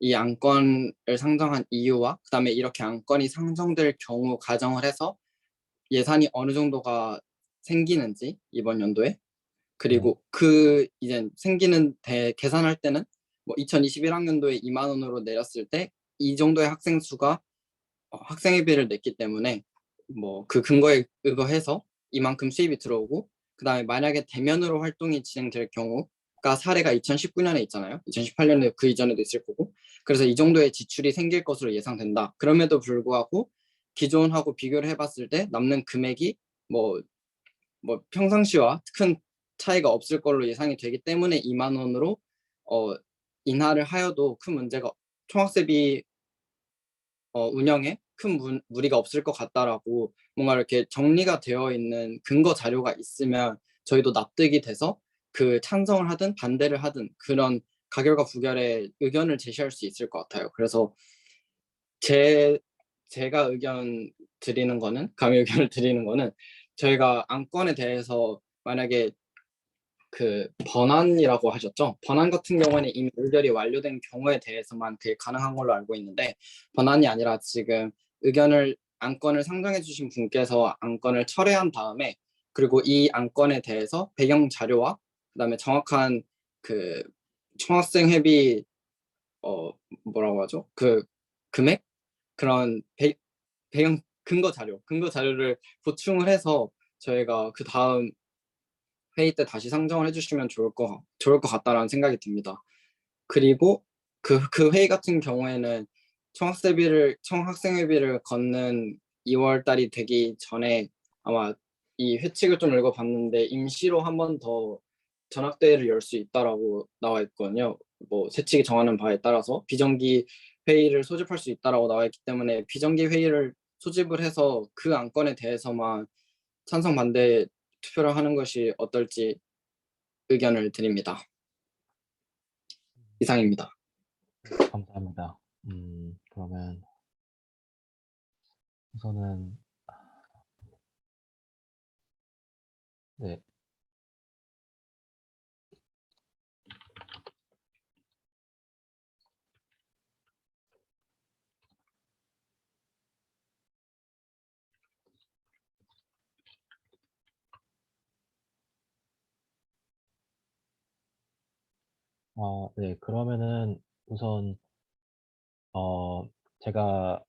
이 안건을 상정한 이유와 그다음에 이렇게 안건이 상정될 경우 가정을 해서 예산이 어느 정도가 생기는지 이번 연도에 네, 그리고 이제 생기는 계산할 때는 뭐 2021학년도에 2만 원으로 내렸을 때 이 정도의 학생 수가 학생회비를 냈기 때문에 뭐 그 근거에 의거해서 이만큼 수입이 들어오고 그다음에 만약에 대면으로 활동이 진행될 경우가 사례가 2019년에 있잖아요. 2018년에 그 이전에도 있을 거고 그래서 이 정도의 지출이 생길 것으로 예상된다. 그럼에도 불구하고 기존하고 비교를 해봤을 때 남는 금액이 뭐 평상시와 큰 차이가 없을 걸로 예상이 되기 때문에 2만 원으로 인하를 하여도 큰 문제가 총학생비 운영에 큰 무리가 없을 것 같다라고 뭔가 이렇게 정리가 되어 있는 근거 자료가 있으면 저희도 납득이 돼서 찬성을 하든 반대를 하든 그런 가결과 부결에 의견을 제시할 수 있을 것 같아요. 그래서 제가 감히 의견을 드리는 거는 저희가 안건에 대해서 만약에 번안이라고 하셨죠? 번안 같은 경우에는 이미 의결이 완료된 경우에 대해서만 그게 가능한 걸로 알고 있는데 번안이 아니라 지금 안건을 상정해 주신 분께서 안건을 철회한 다음에 그리고 이 안건에 대해서 배경 자료와 그다음에 정확한 그 총학생 회비 뭐라고 하죠? 금액 그런 배경 근거 자료를 보충을 해서 저희가 그 다음 회의 때 다시 상정을 해주시면 좋을 것 같다라는 생각이 듭니다. 그리고 그 회의 같은 경우에는 총학생회비를 걷는 2월 달이 되기 전에 아마 이 회칙을 좀 읽어봤는데 임시로 한 번 더 전학대회를 열 수 있다라고 나와 있거든요. 뭐 세칙이 정하는 바에 따라서 비정기 회의를 소집할 수 있다라고 나와 있기 때문에 비정기 회의를 소집을 해서 그 안건에 대해서만 찬성 반대 투표를 하는 것이 어떨지 의견을 드립니다. 이상입니다. 감사합니다. 그러면 우선은 네, 네, 그러면은 우선 제가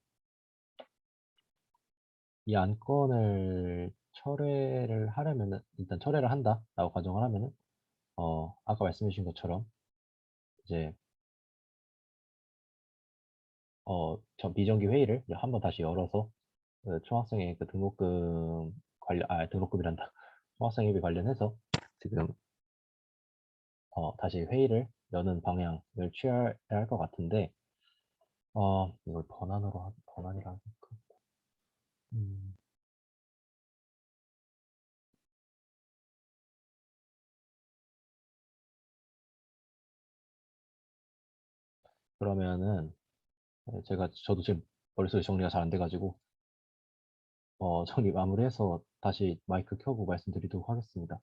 이 안건을 철회를 하려면은 일단 철회를 한다라고 가정을 하면은 아까 말씀해 주신 것처럼 이제 저 비정기 회의를 한번 다시 열어서 그 총학생회 그 등록금 관련 등록금이란다. 총학생회비 관련해서 지금 다시 회의를 여는 방향을 취해야 할 것 같은데 이걸 번안이라 할까? 음, 그러면은 저도 지금 머릿속에 정리가 잘 안 돼가지고 정리 마무리해서 다시 마이크 켜고 말씀드리도록 하겠습니다.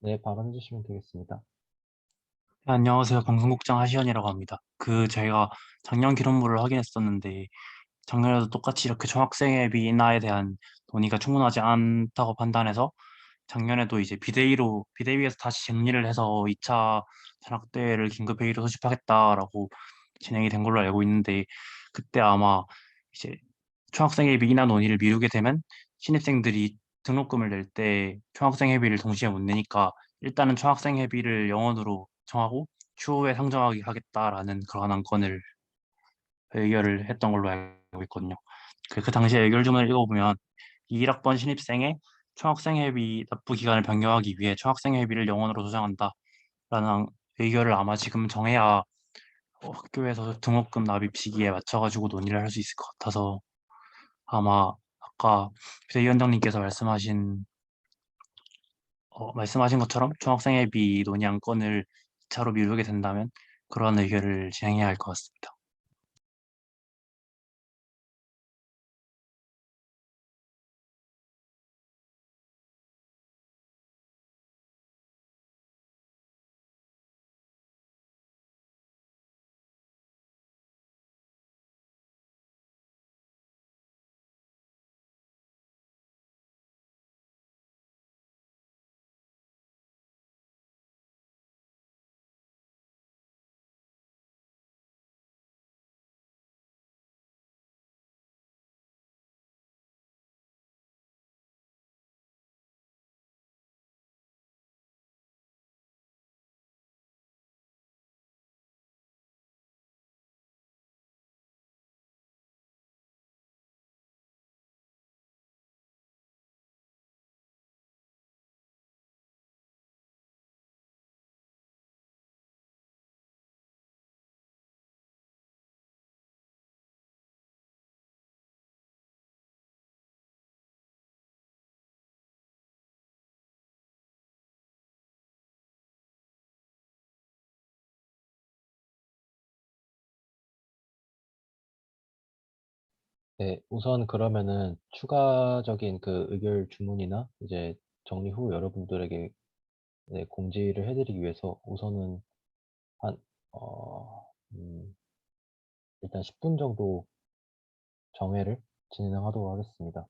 네, 발언해 주시면 되겠습니다. 네, 안녕하세요. 방송국장 하시연이라고 합니다. 저희가 작년 기록물을 확인했었는데 작년에도 똑같이 이렇게 총학생회비 인하에 대한 논의가 충분하지 않다고 판단해서 작년에도 이제 비대위에서 다시 정리를 해서 2차 전학대회를 긴급회의로 소집하겠다라고 진행이 된 걸로 알고 있는데 그때 아마 이제 총학생회비 인하 논의를 미루게 되면 신입생들이 등록금을 낼 때 총학생회비를 동시에 못 내니까 일단은 총학생회비를 영원으로 정하고 추후에 상정하게 하겠다라는 그런 안건을 의결을 했던 걸로 알고 있거든요. 그 당시에 의결 주문을 읽어보면 21학번 신입생의 총학생회비 납부 기간을 변경하기 위해 총학생회비를 영원으로 조정한다라는 의결을 아마 지금 정해야 학교에서 등록금 납입 시기에 맞춰가지고 논의를 할 수 있을 것 같아서 아마 아까 비대위원장님께서 말씀하신 것처럼 총학생회비 논의 안건을 2차로 미루게 된다면 그러한 의결을 진행해야 할 것 같습니다. 네, 우선 그러면은 추가적인 그 의결 주문이나 이제 정리 후 여러분들에게 네, 공지를 해드리기 위해서 우선은 한, 어, 일단 10분 정도 정회를 진행하도록 하겠습니다.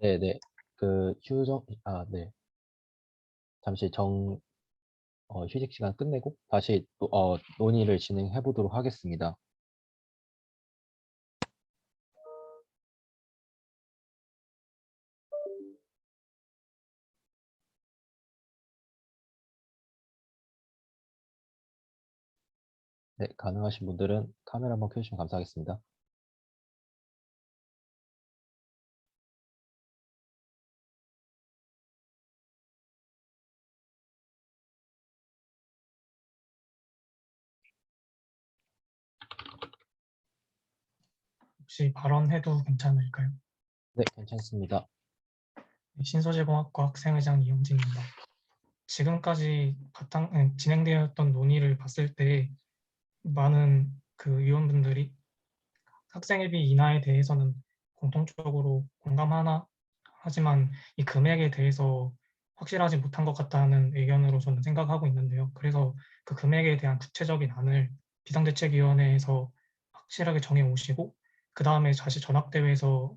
네네. 네. 잠시 휴식 시간 끝내고 다시 또, 논의를 진행해 보도록 하겠습니다. 네, 가능하신 분들은 카메라 한번 켜주시면 감사하겠습니다. 혹시 발언해도 괜찮을까요? 네, 괜찮습니다. 신소재공학과 학생회장 이영진입니다. 지금까지 진행되었던 논의를 봤을 때 많은 그 위원분들이 학생회비 인하에 대해서는 공통적으로 공감하나 하지만 이 금액에 대해서 확실하지 못한 것 같다는 의견으로 저는 생각하고 있는데요. 그래서 그 금액에 대한 구체적인 안을 비상대책위원회에서 확실하게 정해 오시고 그 다음에 다시 전학대회에서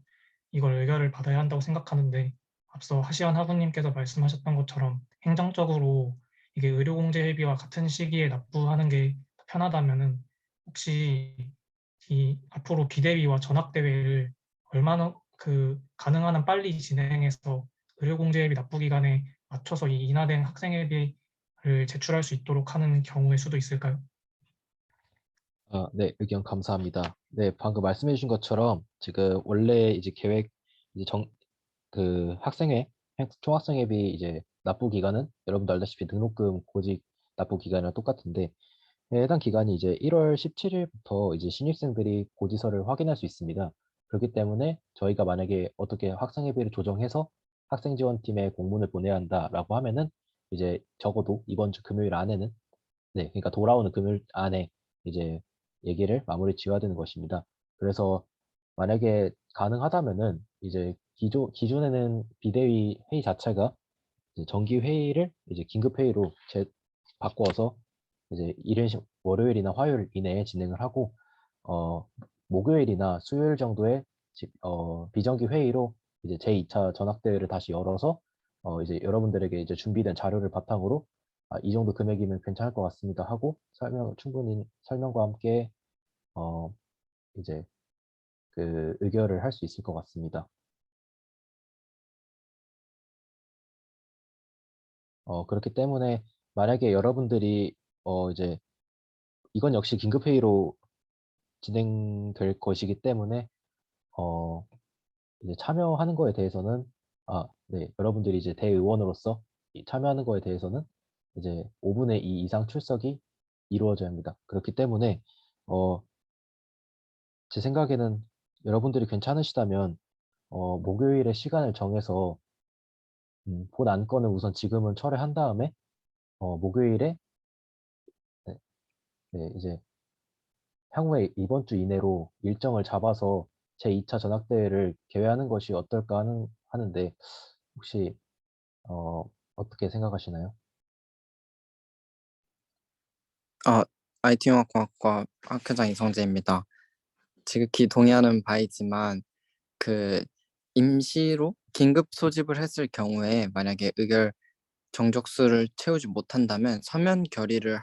이걸 의결을 받아야 한다고 생각하는데 앞서 하시연 하부님께서 말씀하셨던 것처럼 행정적으로 이게 의료공제회비와 같은 시기에 납부하는 게 편하다면은 혹시 이 앞으로 비대위와 전학대회를 얼마나 가능한 한 빨리 진행해서 의료공제회비 납부 기간에 맞춰서 이 인하된 학생회비를 제출할 수 있도록 하는 경우의 수도 있을까요? 네, 의견 감사합니다. 네, 방금 말씀해 주신 것처럼 지금 원래 이제 계획, 이제 총학생회비 이제 납부 기간은 여러분도 알다시피 등록금 고직 납부 기간이랑 똑같은데, 해당 기간이 이제 1월 17일부터 이제 신입생들이 고지서를 확인할 수 있습니다. 그렇기 때문에 저희가 만약에 어떻게 학생회비를 조정해서 학생지원팀에 공문을 보내야 한다라고 하면은 이제 적어도 이번 주 금요일 안에는, 네, 그러니까 돌아오는 금요일 안에 이제 얘기를 마무리 지어야 되는 것입니다. 그래서 만약에 가능하다면은 이제 기존에는 비대위 회의 자체가 이제 정기 회의를 이제 긴급 회의로 바꿔서 이제 월요일이나 화요일 이내에 진행을 하고, 어, 목요일이나 수요일 정도에 비정기 회의로 이제 제2차 전학대회를 다시 열어서 이제 여러분들에게 이제 준비된 자료를 바탕으로 이 정도 금액이면 괜찮을 것 같습니다 하고 충분히 설명과 함께 어, 이제 그 의결을 할 수 있을 것 같습니다. 그렇기 때문에 만약에 여러분들이 이제 이건 역시 긴급회의로 진행될 것이기 때문에 어, 이제 참여하는 거에 대해서는 네, 여러분들이 이제 대의원으로서 참여하는 거에 대해서는 이제 5분의 2 이상 출석이 이루어져야 합니다. 그렇기 때문에 어, 제 생각에는 여러분들이 괜찮으시다면 목요일에 시간을 정해서 본 안건을 우선 지금은 철회한 다음에 목요일에 네, 네, 이제 향후에 이번 주 이내로 일정을 잡아서 제2차 전학대회를 개회하는 것이 어떨까 하는데 혹시 어떻게 생각하시나요? IT융합공학과 학회장 이성재입니다. 지극히 동의하는 바이지만 그 임시로 긴급 소집을 했을 경우에 만약에 의결 정족수를 채우지 못한다면 서면 의결을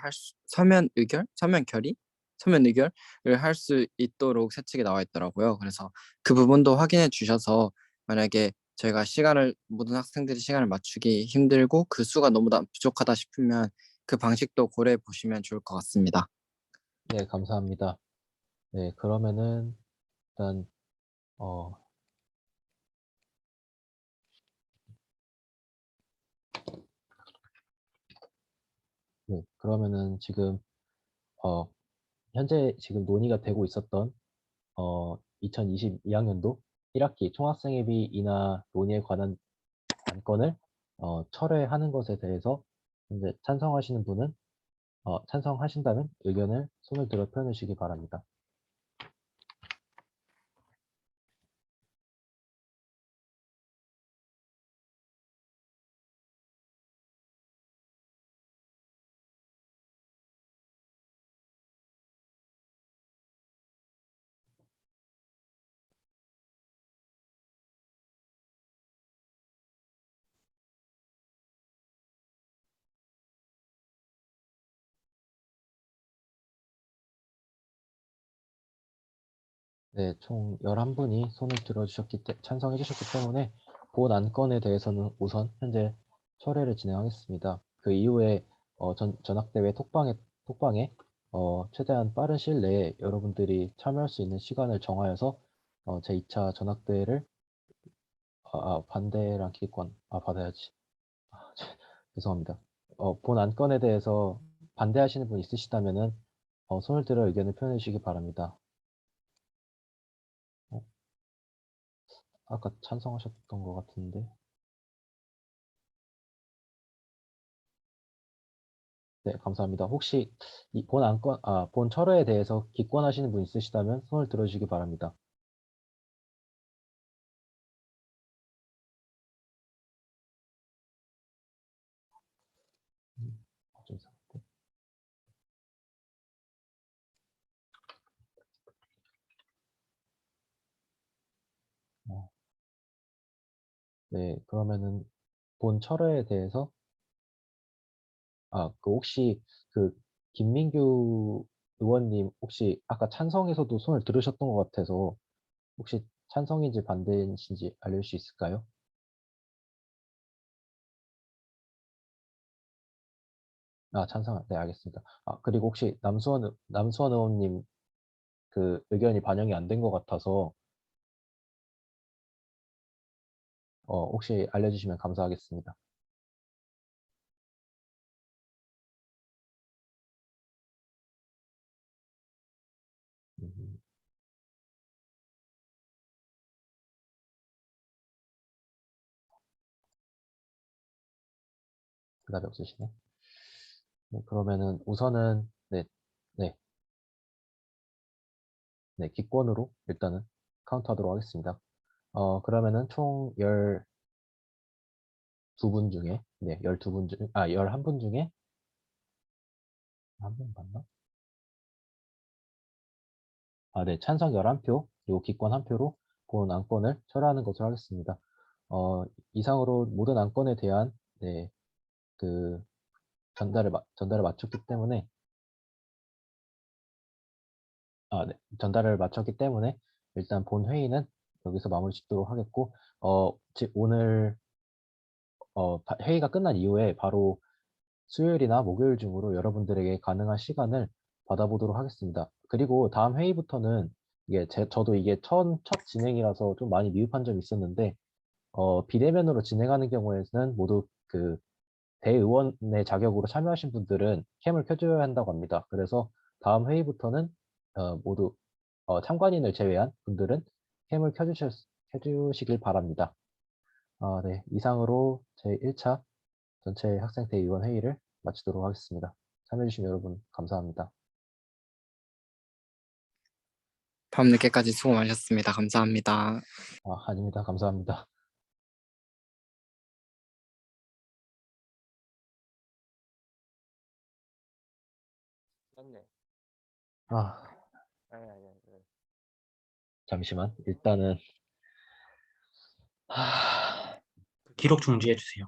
할 수 있도록 세칙에 나와 있더라고요. 그래서 그 부분도 확인해 주셔서 만약에 저희가 모든 학생들이 시간을 맞추기 힘들고 그 수가 너무 부족하다 싶으면 그 방식도 고려해 보시면 좋을 것 같습니다. 네, 감사합니다. 네, 그러면은 일단 어, 네, 그러면은 지금 현재 지금 논의가 되고 있었던 2022학년도 1학기 총학생회비 인하 논의에 관한 안건을 철회하는 것에 대해서 현재 찬성하신다면 의견을 손을 들어 표현해 주시기 바랍니다. 네, 총 11분이 손을 찬성해 주셨기 때문에 본 안건에 대해서는 우선 현재 철회를 진행하겠습니다. 그 이후에 전학대회 톡방에 최대한 빠른 시일 내에 여러분들이 참여할 수 있는 시간을 정하여서 제2차 전학대회를 반대랑 기권 받아야지. 죄송합니다. 본 안건에 대해서 반대하시는 분 있으시다면은 손을 들어 의견을 표현해 주시기 바랍니다. 아까 찬성하셨던 것 같은데. 네, 감사합니다. 혹시 이 본 철회에 대해서 기권하시는 분 있으시다면 손을 들어주시기 바랍니다. 좀 이상한데. 네, 그러면은 본 철회에 대해서 그 혹시 그 김민규 의원님 혹시 아까 찬성에서도 손을 들으셨던 것 같아서 혹시 찬성인지 반대인지 알려줄 수 있을까요? 찬성. 네, 알겠습니다. 그리고 혹시 남수원 의원님 그 의견이 반영이 안 된 것 같아서 혹시 알려주시면 감사하겠습니다. 음, 대답이 없으시네. 네, 그러면은 우선은 네, 네, 네, 기권으로 일단은 카운트하도록 하겠습니다. 그러면은 총 12분 중에, 네, 12분 중, 11분 중에 한 분 맞나? 네, 찬성 11표, 그리고 기권 1표로 본 안건을 철회하는 것으로 하겠습니다. 이상으로 모든 안건에 대한, 네, 그, 전달을 마쳤기 때문에, 네, 전달을 마쳤기 때문에, 일단 본 회의는 여기서 마무리 짓도록 하겠고, 오늘, 회의가 끝난 이후에 바로 수요일이나 목요일 중으로 여러분들에게 가능한 시간을 받아보도록 하겠습니다. 그리고 다음 회의부터는 저도 이게 첫 진행이라서 좀 많이 미흡한 점이 있었는데, 비대면으로 진행하는 경우에는 모두 그 대의원의 자격으로 참여하신 분들은 캠을 켜줘야 한다고 합니다. 그래서 다음 회의부터는 모두 참관인을 제외한 분들은 캠을 켜주시길 바랍니다. 네, 이상으로 제1차 전체 학생대의원 회의를 마치도록 하겠습니다. 참여해주신 여러분 감사합니다. 밤늦게까지 수고 많으셨습니다. 감사합니다. 아닙니다. 감사합니다. 맞네. 아, 아니 아니 아니. 잠시만. 일단은 기록 중지해 주세요.